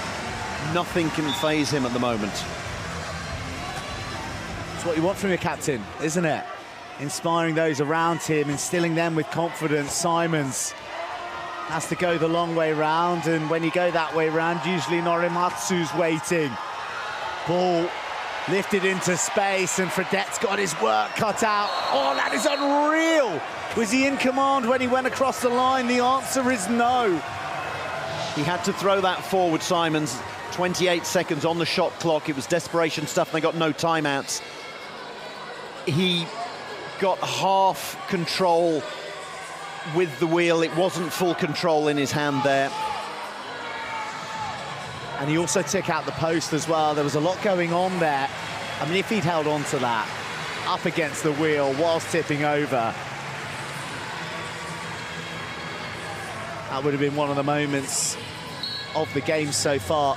Nothing can faze him at the moment. It's what you want from your captain, isn't it? Inspiring those around him, instilling them with confidence. Simons has to go the long way round, and when you go that way round, usually Norimatsu's waiting. Ball lifted into space, and Fredette's got his work cut out. Oh, that is unreal! Was he in command when he went across the line? The answer is no. He had to throw that forward, Simons. 28 seconds on the shot clock. It was desperation stuff, and they got no timeouts. He got half control with the wheel. It wasn't full control in his hand there. And he also took out the post as well. There was a lot going on there. I mean, if he'd held on to that, up against the wheel whilst tipping over, that would have been one of the moments of the game so far.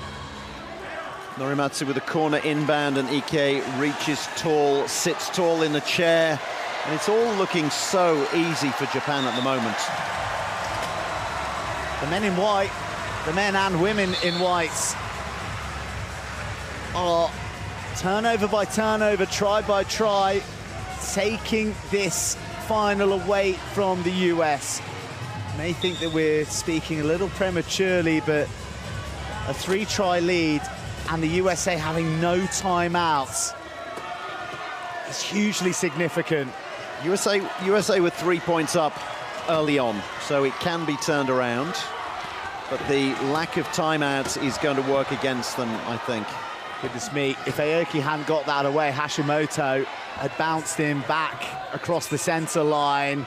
Norimatsu with a corner inbound, and Ike reaches tall, sits tall in the chair. And it's all looking so easy for Japan at the moment. The men in white, the men and women in whites, are turnover by turnover, try by try, taking this final away from the US. May think that we're speaking a little prematurely, but a 3-try lead and the USA having no timeouts is hugely significant. USA with 3 points up early on, so it can be turned around. But the lack of timeouts is going to work against them, I think. Goodness me, if Aoki hadn't got that away, Hashimoto had bounced him back across the center line.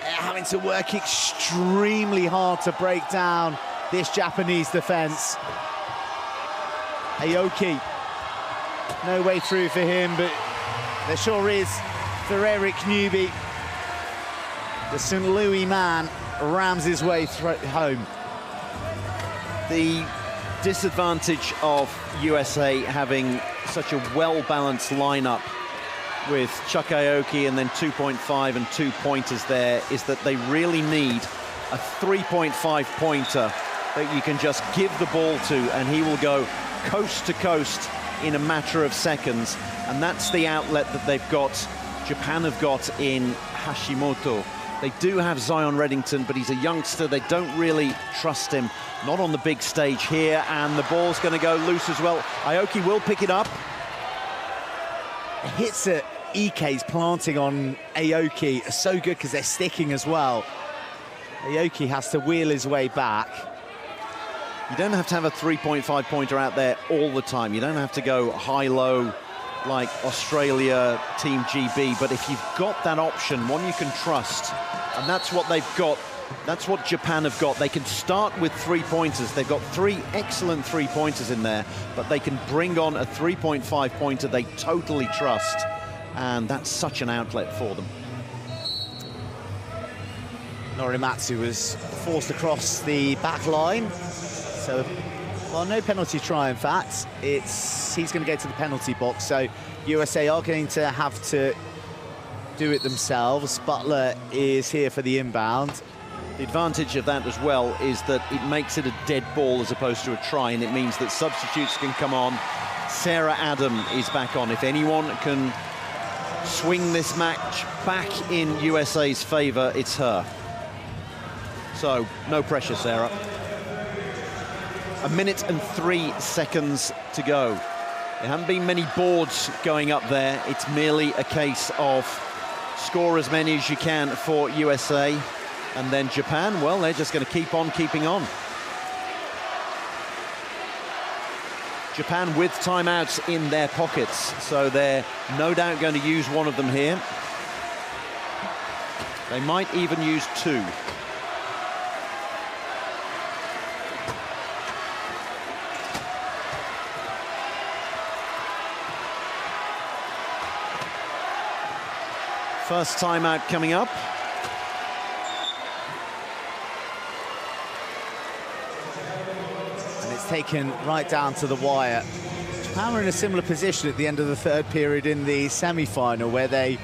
Having to work extremely hard to break down this Japanese defense. Aoki, no way through for him, but there sure is for Eric Newby. The St. Louis man rams his way home. The disadvantage of USA having such a well-balanced lineup with Chuck Aoki and then 2.5 and 2 pointers there is that they really need a 3.5 pointer that you can just give the ball to, and he will go coast to coast in a matter of seconds. And that's the outlet that they've got, Japan have got in Hashimoto. They do have Zion Reddington, but he's a youngster. They don't really trust him, not on the big stage here, and the ball's going to go loose as well. Aoki will pick it up. The hits at Ike's planting on Aoki are so good because they're sticking as well. Aoki has to wheel his way back. You don't have to have a 3.5 pointer out there all the time. You don't have to go high-low like Australia, Team GB, but if you've got that option, one you can trust, and that's what they've got, that's what Japan have got. They can start with 3 pointers. They've got 3 excellent 3 pointers in there, but they can bring on a 3.5 pointer they totally trust, and that's such an outlet for them. Norimatsu was forced across the back line. So, well, no penalty try, in fact. He's going to go to the penalty box, so USA are going to have to do it themselves. Butler is here for the inbound. The advantage of that as well is that it makes it a dead ball as opposed to a try, and it means that substitutes can come on. Sarah Adam is back on. If anyone can swing this match back in USA's favor, it's her. So, no pressure, Sarah. 1 minute and 3 seconds to go. There haven't been many boards going up there. It's merely a case of score as many as you can for USA. And then Japan, well, they're just going to keep on keeping on. Japan with timeouts in their pockets, so they're no doubt going to use one of them here. They might even use two. First timeout coming up. And it's taken right down to the wire. Japan were in a similar position at the end of the third period in the semi-final, where they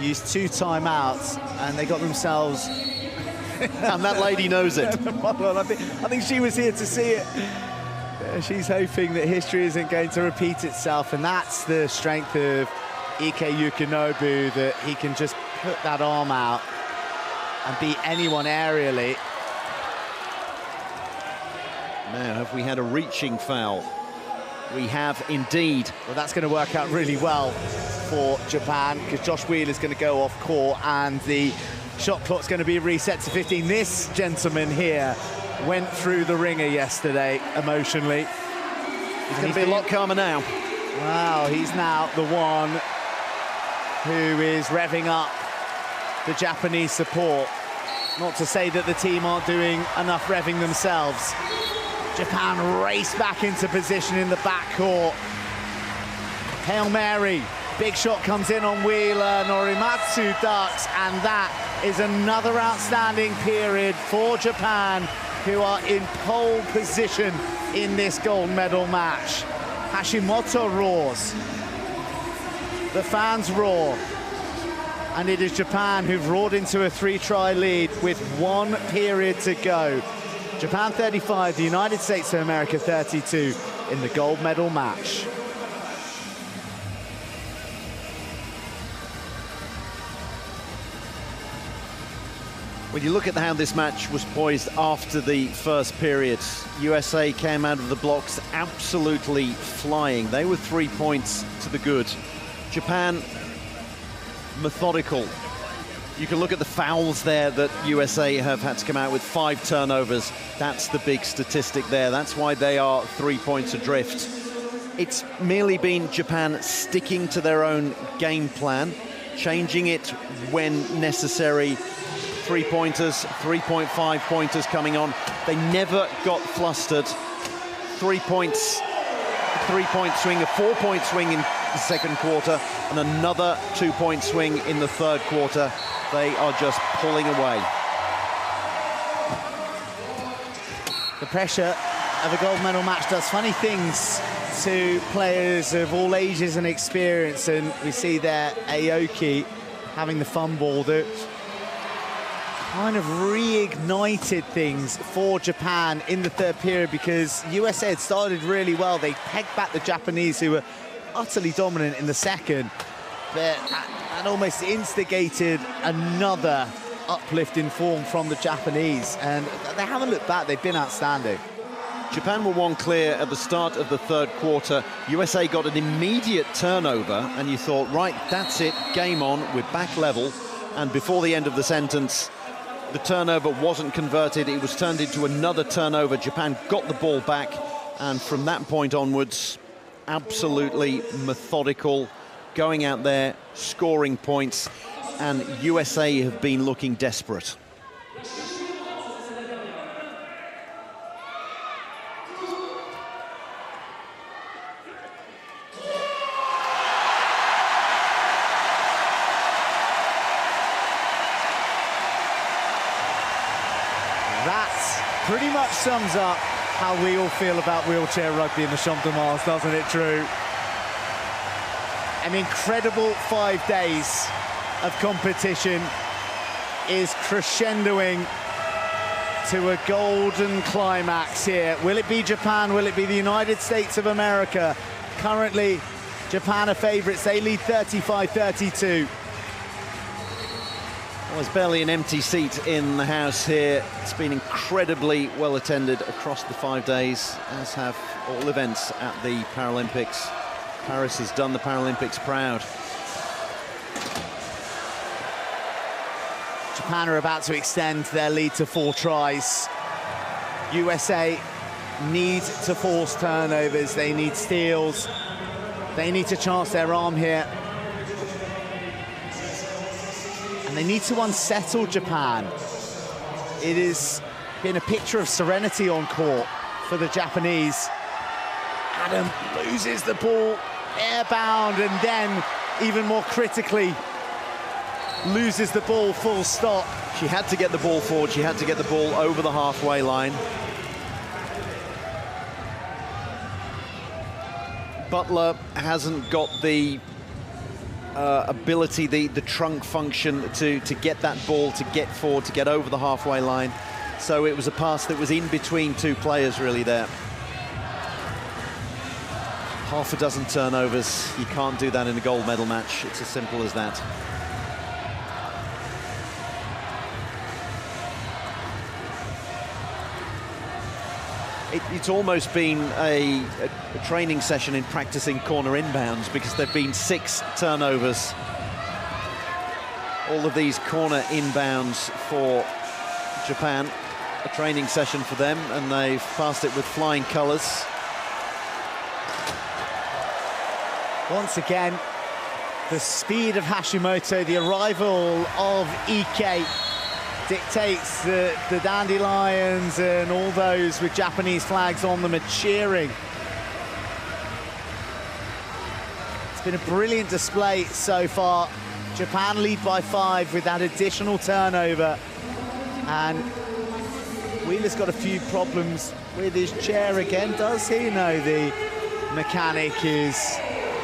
used two timeouts and they got themselves... And that lady knows it. I think she was here to see it. She's hoping that history isn't going to repeat itself, and that's the strength of Ike Yukinobu, that he can just put that arm out and beat anyone aerially. Now, have we had a reaching foul? We have indeed. Well, that's going to work out really well for Japan, because Josh Wheeler's going to go off court and the shot clock's going to be reset to 15. This gentleman here went through the ringer yesterday emotionally. He's going to be a lot calmer now. Wow, he's now the one who is revving up the Japanese support. Not to say that the team aren't doing enough revving themselves. Japan race back into position in the backcourt. Hail Mary, big shot comes in on Wheeler, Norimatsu ducks, and that is another outstanding period for Japan, who are in pole position in this gold medal match. Hashimoto roars. The fans roar. And it is Japan who've roared into a three-try lead with 1 period to go. Japan 35, the United States of America 32 in the gold medal match. When you look at how this match was poised after the first period, USA came out of the blocks absolutely flying. They were 3 points to the good. Japan, methodical. You can look at the fouls there that USA have had to come out with, 5 turnovers. That's the big statistic there. That's why they are 3 points adrift. It's merely been Japan sticking to their own game plan, changing it when necessary. 3-pointers, 3.5 pointers coming on. They never got flustered. 3 points, 3-point swing, a 4-point swing in the second quarter, and another 2-point swing in the third quarter. They are just pulling away. The pressure of a gold medal match does funny things to players of all ages and experience, and we see there Aoki having the fumble that kind of reignited things for Japan in the third period, because USA had started really well. They pegged back the Japanese, who were utterly dominant in the second, but that almost instigated another uplift in form from the Japanese, and they haven't looked back. They've been outstanding. Japan were 1 clear at the start of the third quarter. USA got an immediate turnover, and you thought, right, that's it, game on, we're back level. And before the end of the sentence, the turnover wasn't converted. It was turned into another turnover. Japan got the ball back, and from that point onwards, absolutely methodical, going out there, scoring points, and USA have been looking desperate. Pretty much sums up how we all feel about wheelchair rugby in the Champ de Mars, doesn't it, Drew? An incredible 5 days of competition is crescendoing to a golden climax here. Will it be Japan? Will it be the United States of America? Currently, Japan are favourites. They lead 35-32. Well, there's barely an empty seat in the house here. It's been incredibly well attended across the 5 days, as have all events at the Paralympics. Paris has done the Paralympics proud. Japan are about to extend their lead to 4 tries. USA need to force turnovers, they need steals, they need to chance their arm here. And they need to unsettle Japan. It has been a picture of serenity on court for the Japanese. Adam loses the ball, airbound, and then, even more critically, loses the ball full stop. She had to get the ball forward, she had to get the ball over the halfway line. Butler hasn't got the ability, the trunk function to get that ball, to get forward, to get over the halfway line. So it was a pass that was in between two players really there. Half a dozen turnovers, you can't do that in a gold medal match. It's as simple as that. It's almost been a training session in practicing corner inbounds, because there have been 6 turnovers. All of these corner inbounds for Japan, a training session for them, and they've passed it with flying colours. Once again, the speed of Hashimoto, the arrival of Ike, dictates the dandelions and all those with Japanese flags on them are cheering. It's been a brilliant display so far. Japan lead by 5 with that additional turnover. And Wheeler's got a few problems with his chair again, does he? No, the mechanic is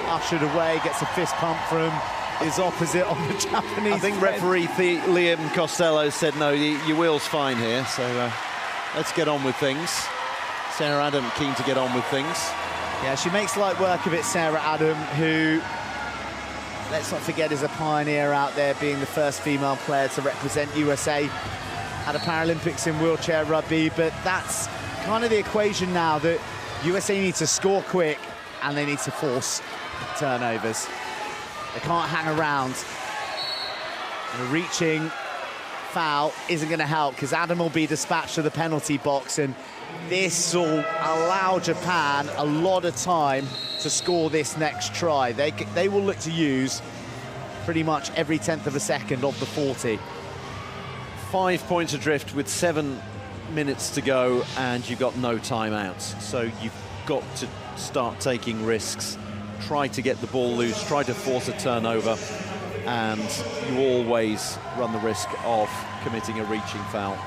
ushered away, gets a fist pump from his opposite on the Japanese. I think referee Liam Costello said, no, your wheel's fine here, so let's get on with things. Sarah Adam keen to get on with things. Yeah, she makes light work of it, Sarah Adam, who, let's not forget, is a pioneer out there, being the first female player to represent USA at a Paralympics in wheelchair rugby. But that's kind of the equation now, that USA need to score quick and they need to force turnovers. They can't hang around. And a reaching foul isn't going to help, because Adam will be dispatched to the penalty box, and this will allow Japan a lot of time to score this next try. They will look to use pretty much every 10th of a second of the 40. 5 points adrift with 7 minutes to go, and you've got no timeouts. So you've got to start taking risks. Try to get the ball loose, try to force a turnover, and you always run the risk of committing a reaching foul.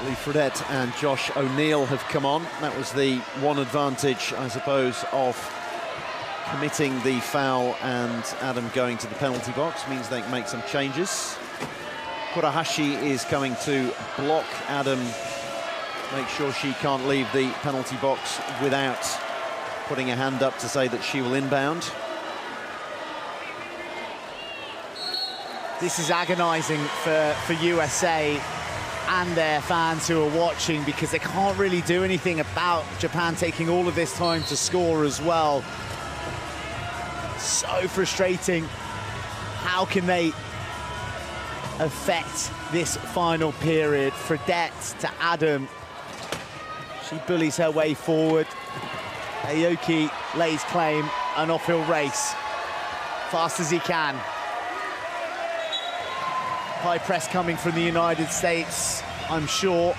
Lee Fredette and Josh O'Neill have come on. That was the one advantage, I suppose, of committing the foul and Adam going to the penalty box. Means they can make some changes. Kurahashi is coming to block Adam, make sure she can't leave the penalty box without putting a hand up to say that she will inbound. This is agonizing for USA and their fans who are watching, because they can't really do anything about Japan taking all of this time to score as well. So frustrating. How can they affect this final period? Fredette to Adam. She bullies her way forward. Aoki lays claim, and off he'll race. Fast as he can. High press coming from the United States, I'm sure.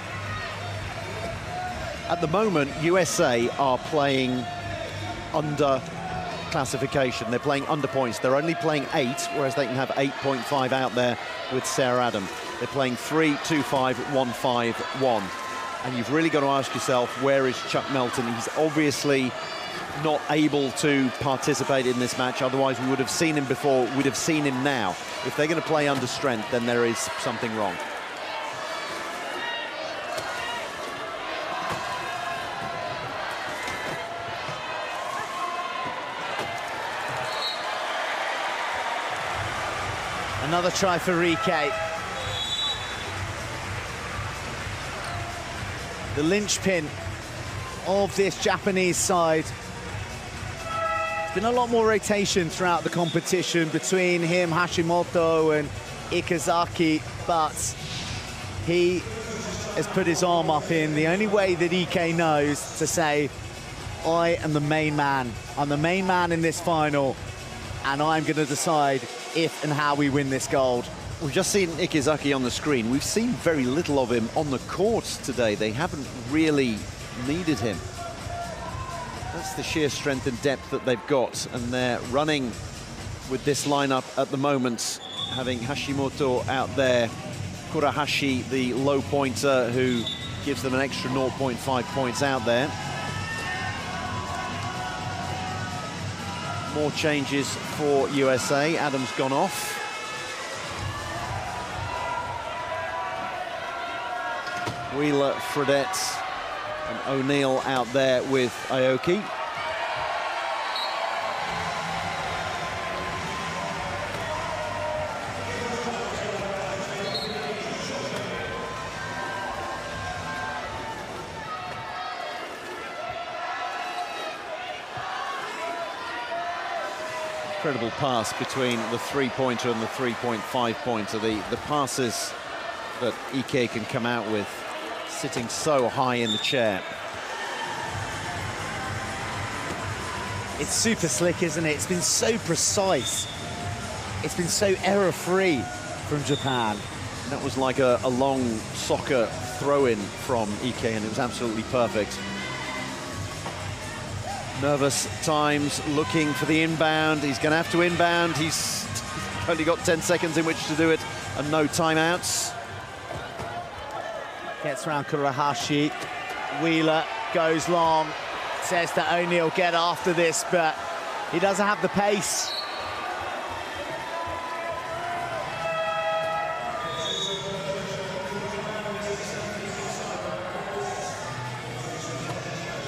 At the moment, USA are playing under classification. They're playing under points. They're only playing 8, whereas they can have 8.5 out there with Sarah Adam. They're playing 3, 2, 5, 1, 5, 1. And you've really got to ask yourself, where is Chuck Melton? He's obviously not able to participate in this match, otherwise we would have seen him before, we'd have seen him now. If they're going to play under strength, then there is something wrong. Another try for Rike. the linchpin of this Japanese side. There's been a lot more rotation throughout the competition between him, Hashimoto, and Ikazaki, but he has put his arm up in the only way that Ike knows to say, I am the main man. I'm the main man in this final, and I'm going to decide if and how we win this gold. We've just seen Ikazaki on the screen. We've seen very little of him on the court today. They haven't really needed him. That's the sheer strength and depth that they've got, and they're running with this lineup at the moment, having Hashimoto out there, Kurahashi, the low pointer, who gives them an extra 0.5 points out there. More changes for USA. Adams gone off. Wheeler, Fredette, and O'Neill out there with Aoki. Incredible pass between the three-pointer and the 3.5-pointer. The passes that Ike can come out with, sitting so high in the chair. It's super slick, isn't it? It's been so precise. It's been so error-free from Japan. And that was like a long soccer throw-in from Ike, and it was absolutely perfect. Nervous times, looking for the inbound. He's going to have to inbound. He's only got 10 seconds in which to do it, and no timeouts. Gets around Kurahashi. Wheeler goes long. Says that O'Neill get after this, but he doesn't have the pace.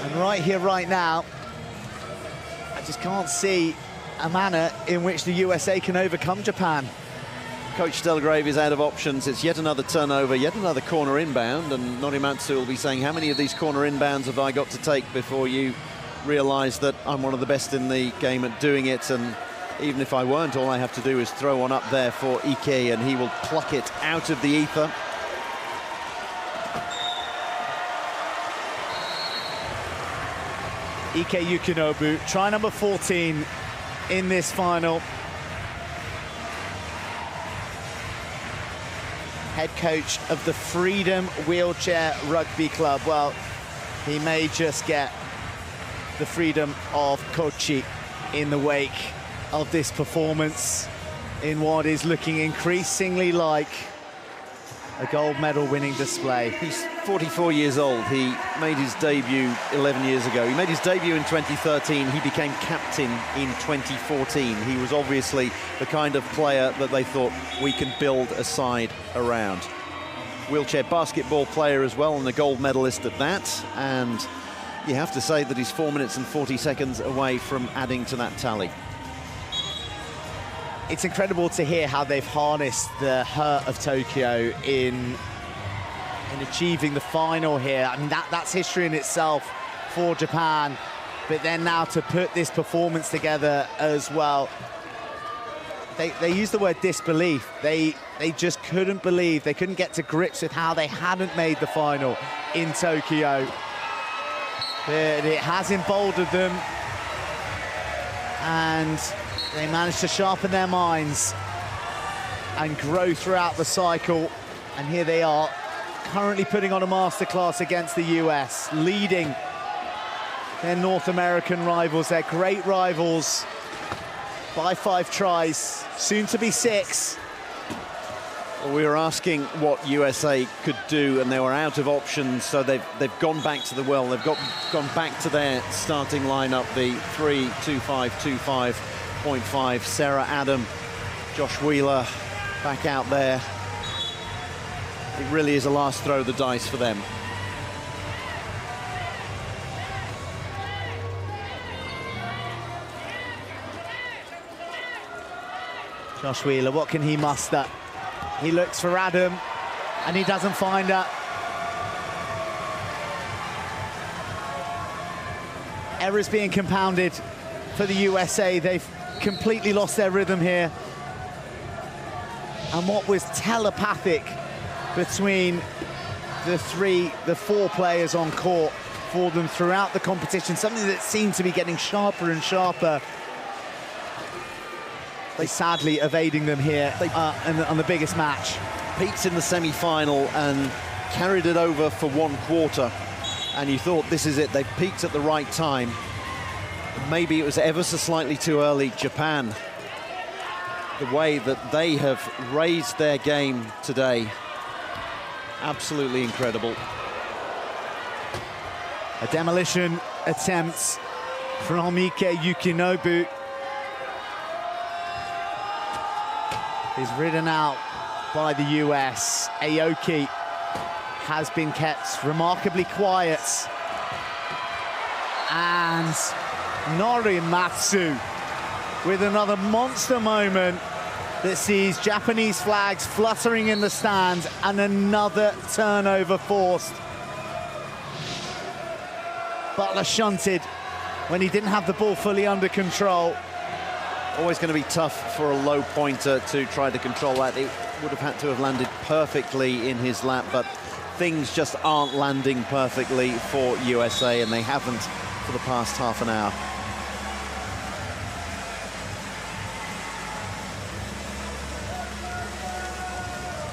And right here, right now, I just can't see a manner in which the USA can overcome Japan. Coach Delgrave is out of options. It's yet another turnover, yet another corner inbound, and Norimatsu will be saying, how many of these corner inbounds have I got to take before you realise that I'm one of the best in the game at doing it? And even if I weren't, all I have to do is throw one up there for Ike, and he will pluck it out of the ether. Ike Yukinobu, try number 14 in this final. Head coach of the Freedom Wheelchair Rugby Club. Well, he may just get the freedom of Kochi in the wake of this performance in what is looking increasingly like a gold medal winning display. He's 44 years old. He made his debut 11 years ago. He made his debut in 2013. He became captain in 2014. He was obviously the kind of player that they thought we can build a side around. Wheelchair basketball player as well, and a gold medalist at that. And you have to say that he's 4 minutes and 40 seconds away from adding to that tally. It's incredible to hear how they've harnessed the hurt of Tokyo in achieving the final here. I mean, that's history in itself for Japan, but then now to put this performance together as well. They use the word disbelief. They just couldn't believe, they couldn't get to grips with how they hadn't made the final in Tokyo. But it has emboldened them, and they managed to sharpen their minds and grow throughout the cycle. And here they are, currently putting on a masterclass against the US, leading their North American rivals, their great rivals, by 5 tries, soon to be 6. Well, we were asking what USA could do, and they were out of options, so they've gone back to the well. They've gone back to their starting lineup, the 3-2-5-2-5.5. Sarah Adam, Josh Wheeler back out there. It really is a last throw of the dice for them. Josh Wheeler, what can he muster? He looks for Adam, and he doesn't find her. Errors being compounded for the USA. They've completely lost their rhythm here. And what was telepathic between the four players on court for them throughout the competition, something that seemed to be getting sharper and sharper. They sadly evading them here on the biggest match. Peaked in the semi-final and carried it over for one quarter. And you thought, this is it, they've peaked at the right time. Maybe it was ever so slightly too early. Japan, the way that they have raised their game today, absolutely incredible. A demolition attempt from Ike Yukinobu. Is ridden out by the US. Aoki has been kept remarkably quiet. And Norimatsu with another monster moment that sees Japanese flags fluttering in the stands and another turnover forced. Butler shunted when he didn't have the ball fully under control. Always going to be tough for a low pointer to try to control that. It would have had to have landed perfectly in his lap, but things just aren't landing perfectly for USA, and they haven't for the past half an hour.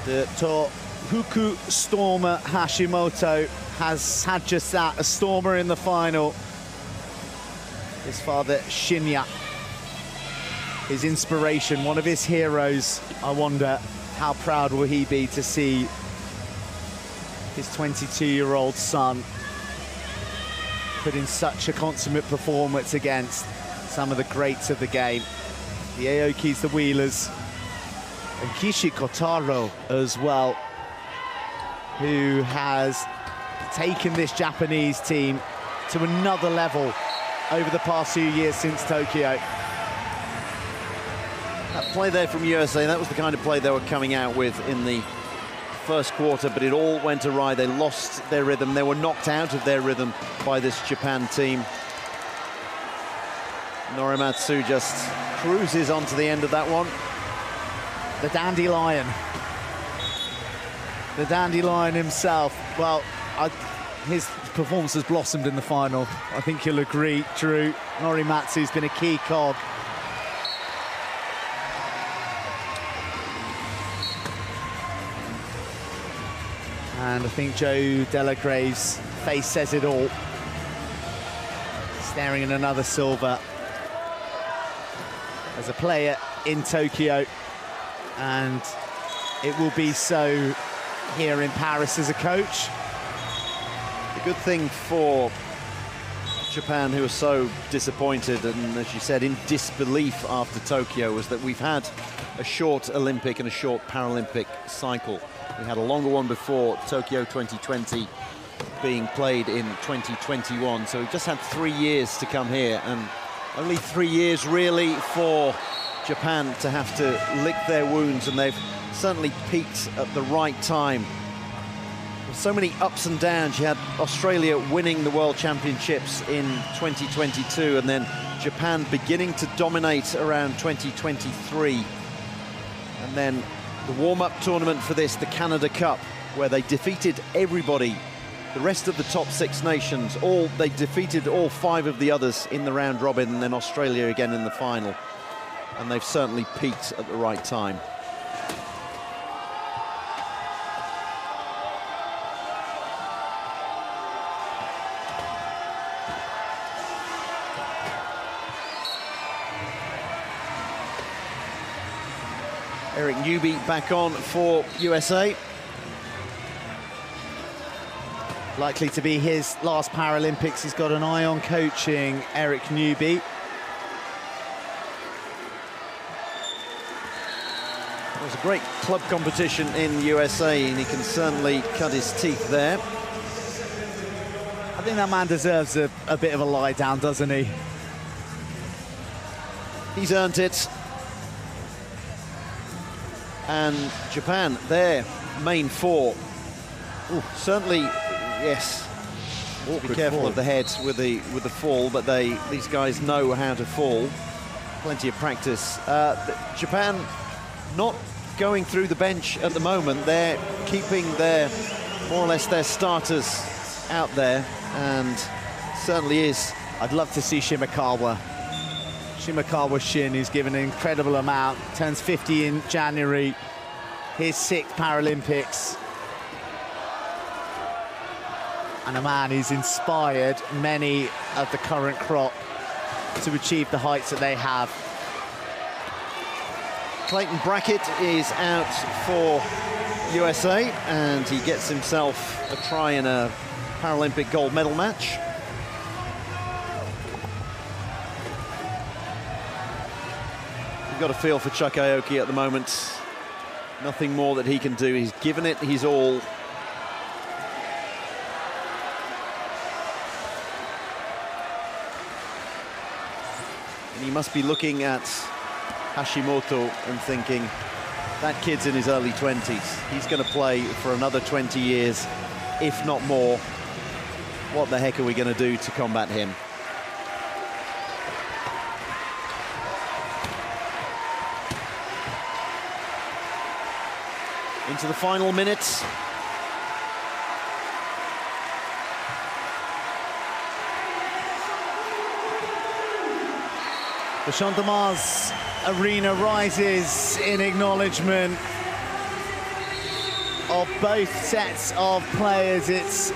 The Tohoku Stormer Hashimoto has had just that, a stormer in the final. His father, Shinya, his inspiration, one of his heroes. I wonder how proud will he be to see his 22-year-old son put in such a consummate performance against some of the greats of the game. The Aokis, the Wheelers, and Kishi Kotaro as well, who has taken this Japanese team to another level over the past few years since Tokyo. That play there from USA, that was the kind of play they were coming out with in the first quarter, but it all went awry. They lost their rhythm. They were knocked out of their rhythm by this Japan team. Norimatsu just cruises onto the end of that one. The dandelion. The dandelion himself. Well, his performance has blossomed in the final. I think you'll agree, Drew. Norimatsu's been a key cog. And I think Joe Delagrave's face says it all. Staring at another silver as a player in Tokyo, and it will be so here in Paris as a coach. The good thing for Japan, who are so disappointed and, as you said, in disbelief after Tokyo, was that we've had a short Olympic and a short Paralympic cycle. We had a longer one before Tokyo 2020 being played in 2021. So we've just had 3 years to come here, and only 3 years really for Japan to have to lick their wounds, and they've certainly peaked at the right time. With so many ups and downs. You had Australia winning the World Championships in 2022, and then Japan beginning to dominate around 2023. And then the warm-up tournament for this, the Canada Cup, where they defeated everybody, the rest of the top 6 nations. They defeated all 5 of the others in the round robin, and then Australia again in the final. And they've certainly peaked at the right time. Eric Newby back on for USA. Likely to be his last Paralympics. He's got an eye on coaching Eric Newby. It was a great club competition in USA, and he can certainly cut his teeth there. I think that man deserves a bit of a lie down, doesn't he? He's earned it. And Japan, their main 4, certainly, yes, Be careful of the head with the fall, but these guys know how to fall. Plenty of practice. Japan not going through the bench at the moment. They're keeping more or less their starters out there, and certainly is. I'd love to see Shimakawa. Shimakawa Shin, who's given an incredible amount, turns 50 in January, his 6th Paralympics. And a man who's inspired many of the current crop to achieve the heights that they have. Clayton Brackett is out for USA, and he gets himself a try in a Paralympic gold medal match. You've got a feel for Chuck Aoki at the moment. Nothing more that he can do. He's given it his all. And he must be looking at Hashimoto and thinking, that kid's in his early 20s. He's going to play for another 20 years, if not more. What the heck are we going to do to combat him? Into the final minutes. The Champ de Mars arena rises in acknowledgement of both sets of players. It's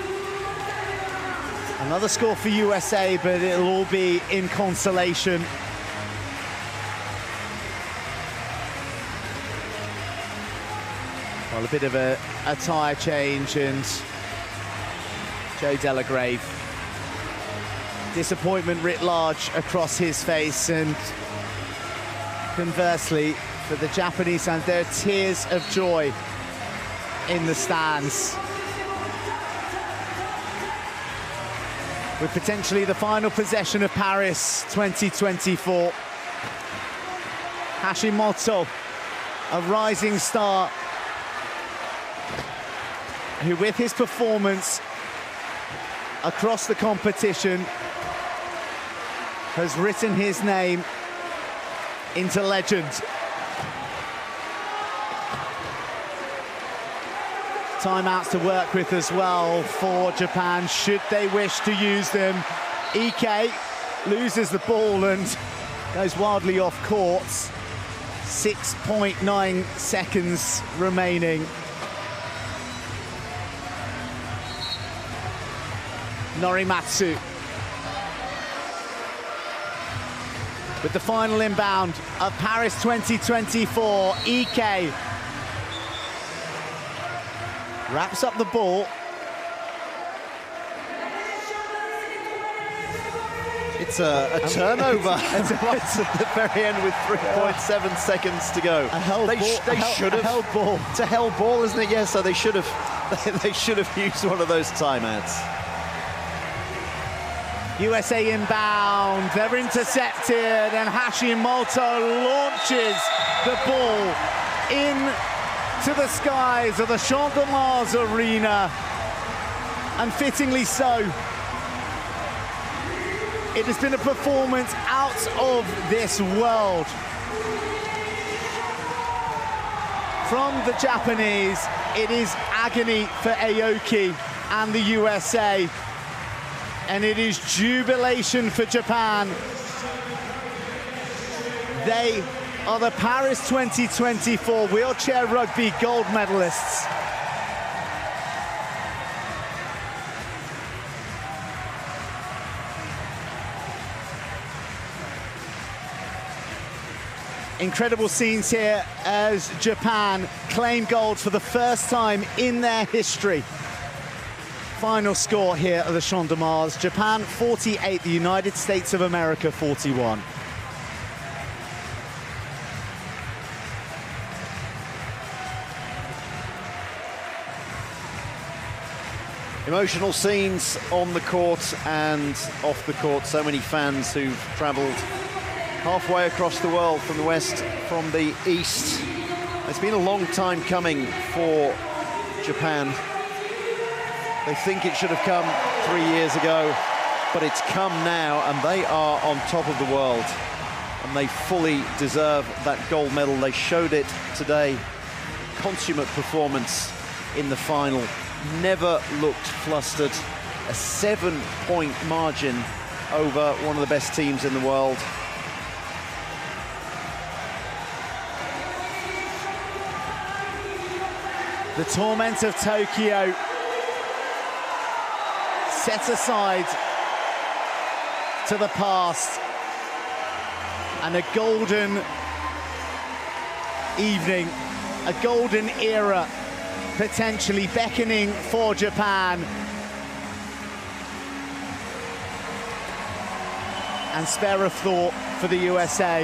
another score for USA, but it'll all be in consolation. Well, a bit of a tyre change, and Joe Delagrave. Disappointment writ large across his face, and conversely, for the Japanese fans, there are tears of joy in the stands. With potentially the final possession of Paris 2024. Hashimoto, a rising star, who with his performance across the competition has written his name into legend. Timeouts to work with as well for Japan, should they wish to use them. Ike loses the ball and goes wildly off court. 6.9 seconds remaining. Norimatsu with the final inbound of Paris 2024. Ike wraps up the ball. It's a turnover right at the very end with 3.7 seconds to go. A held ball. It's a held ball, isn't it? Yes, so they should have used one of those timeouts. USA inbound, they're intercepted, and Hashimoto launches the ball into the skies of the Champ de Mars arena, and fittingly so. It has been a performance out of this world. From the Japanese, it is agony for Aoki and the USA. And it is jubilation for Japan. They are the Paris 2024 wheelchair rugby gold medalists. Incredible scenes here as Japan claim gold for the first time in their history. Final score here at the Champ de Mars. Japan 48, the United States of America 41. Emotional scenes on the court and off the court. So many fans who've travelled halfway across the world, from the west, from the east. It's been a long time coming for Japan. They think it should have come 3 years ago, but it's come now, and they are on top of the world. And they fully deserve that gold medal. They showed it today. Consummate performance in the final. Never looked flustered. A 7-point margin over one of the best teams in the world. The torment of Tokyo set aside to the past, and a golden evening, a golden era potentially beckoning for Japan. And spare a thought for the USA,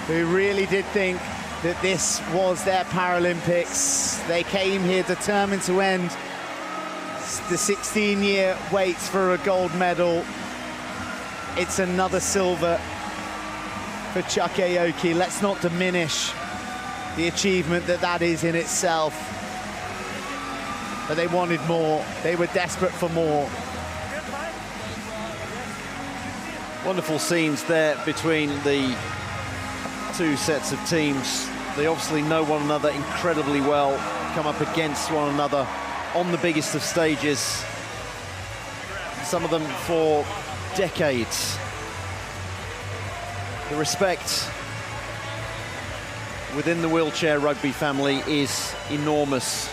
who really did think that this was their Paralympics. They came here determined to end the 16-year wait for a gold medal. It's another silver for Chuck Aoki. Let's not diminish the achievement that is in itself. But they wanted more. They were desperate for more. Wonderful scenes there between the two sets of teams. They obviously know one another incredibly well, come up against one another on the biggest of stages, some of them for decades. The respect within the wheelchair rugby family is enormous.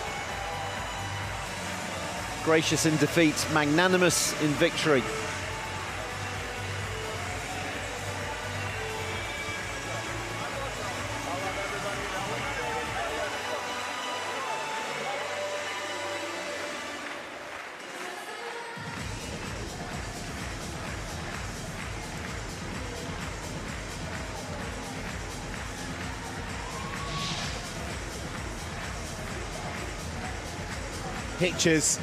Gracious in defeat, magnanimous in victory. Pictures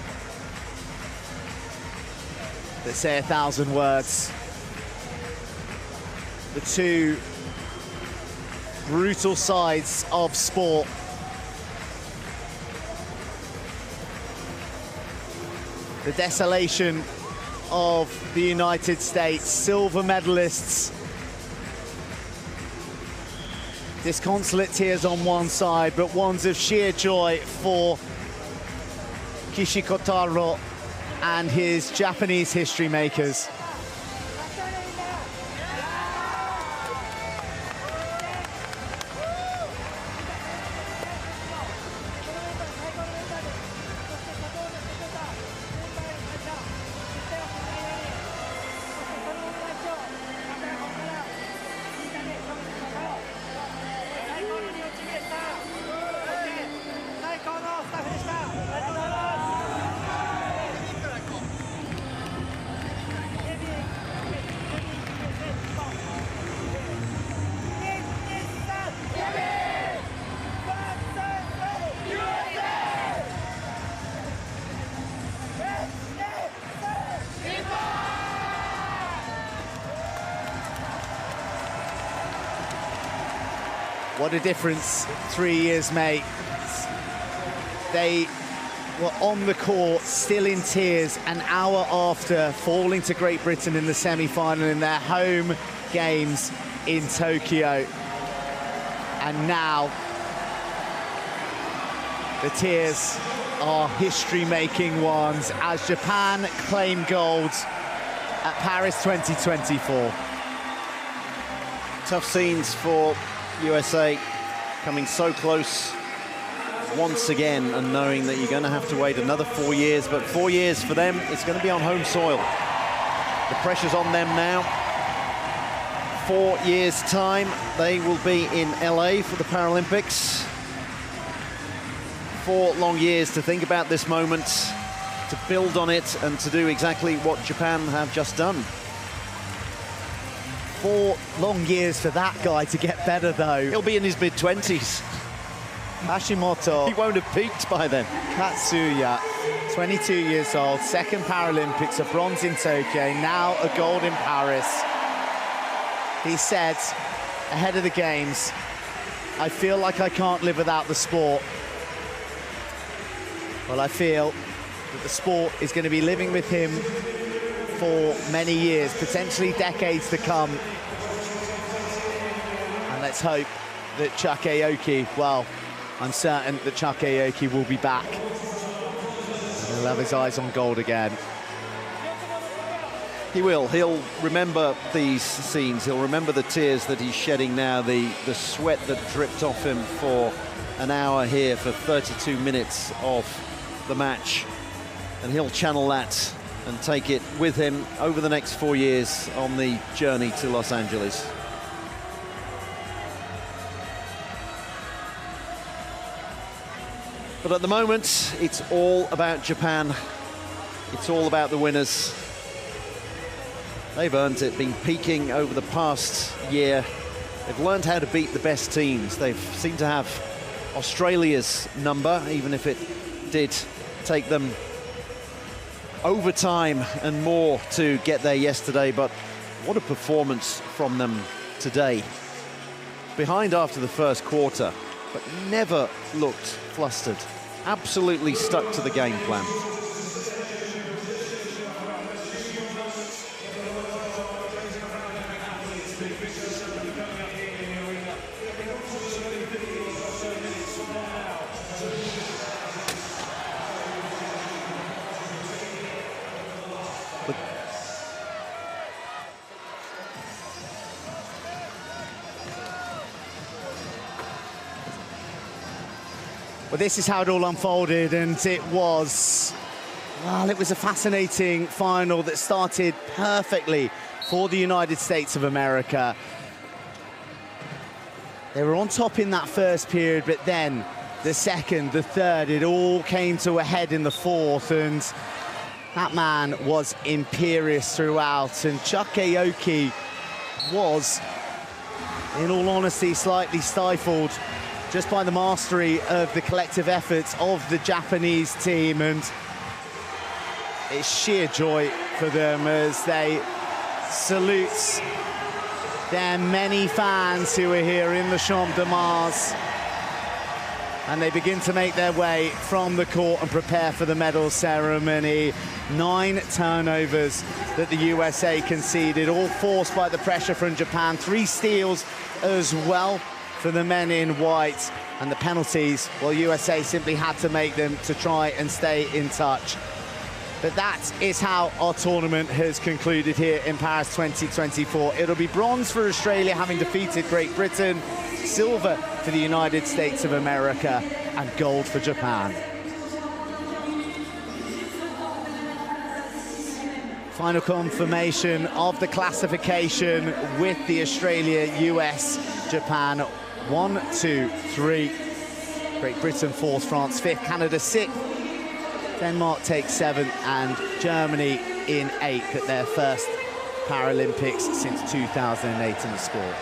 that say 1,000 words. The two brutal sides of sport. The desolation of the United States, silver medalists. Disconsolate tears on one side, but ones of sheer joy for Kishikotaro and his Japanese history makers. What a difference 3 years make. They were on the court, still in tears, an hour after falling to Great Britain in the semi-final in their home games in Tokyo. And now the tears are history-making ones as Japan claim gold at Paris 2024. Tough scenes for USA, coming so close once again and knowing that you're going to have to wait another 4 years, but 4 years for them, it's going to be on home soil. The pressure's on them now. 4 years' time, they will be in LA for the Paralympics. 4 long years to think about this moment, to build on it, and to do exactly what Japan have just done. 4 long years for that guy to get better, though. He'll be in his mid-20s. Hashimoto. He won't have peaked by then. Katsuya, 22 years old, second Paralympics, a bronze in Tokyo, now a gold in Paris. He said, ahead of the games, I feel like I can't live without the sport. Well, I feel that the sport is going to be living with him for many years, potentially decades to come. And let's hope that Chuck Aoki, well, I'm certain that Chuck Aoki will be back. And he'll have his eyes on gold again. He will. He'll remember these scenes. He'll remember the tears that he's shedding now, the sweat that dripped off him for an hour here for 32 minutes of the match. And he'll channel that and take it with him over the next 4 years on the journey to Los Angeles. But at the moment, it's all about Japan. It's all about the winners. They've earned it, been peaking over the past year. They've learned how to beat the best teams. They've seemed to have Australia's number, even if it did take them overtime and more to get there yesterday. But what a performance from them today. Behind after the first quarter, but never looked flustered. Absolutely stuck to the game plan. Well, this is how it all unfolded, and it was a fascinating final that started perfectly for the United States of America. They were on top in that first period, but then the second, the third, it all came to a head in the fourth, and that man was imperious throughout, and Chuck Aoki was, in all honesty, slightly stifled just by the mastery of the collective efforts of the Japanese team, and it's sheer joy for them as they salute their many fans who are here in the Champ de Mars, and they begin to make their way from the court and prepare for the medal ceremony. 9 turnovers that the USA conceded, all forced by the pressure from Japan. 3 steals as well for the men in white, and the penalties, well, USA simply had to make them to try and stay in touch. But that is how our tournament has concluded here in Paris 2024. It'll be bronze for Australia, having defeated Great Britain, silver for the United States of America, and gold for Japan. Final confirmation of the classification with the Australia, US, Japan 1, 2, 3. Great Britain 4th, France 5th, Canada 6th. Denmark takes 7th, and Germany in 8th at their first Paralympics since 2008 in the sport.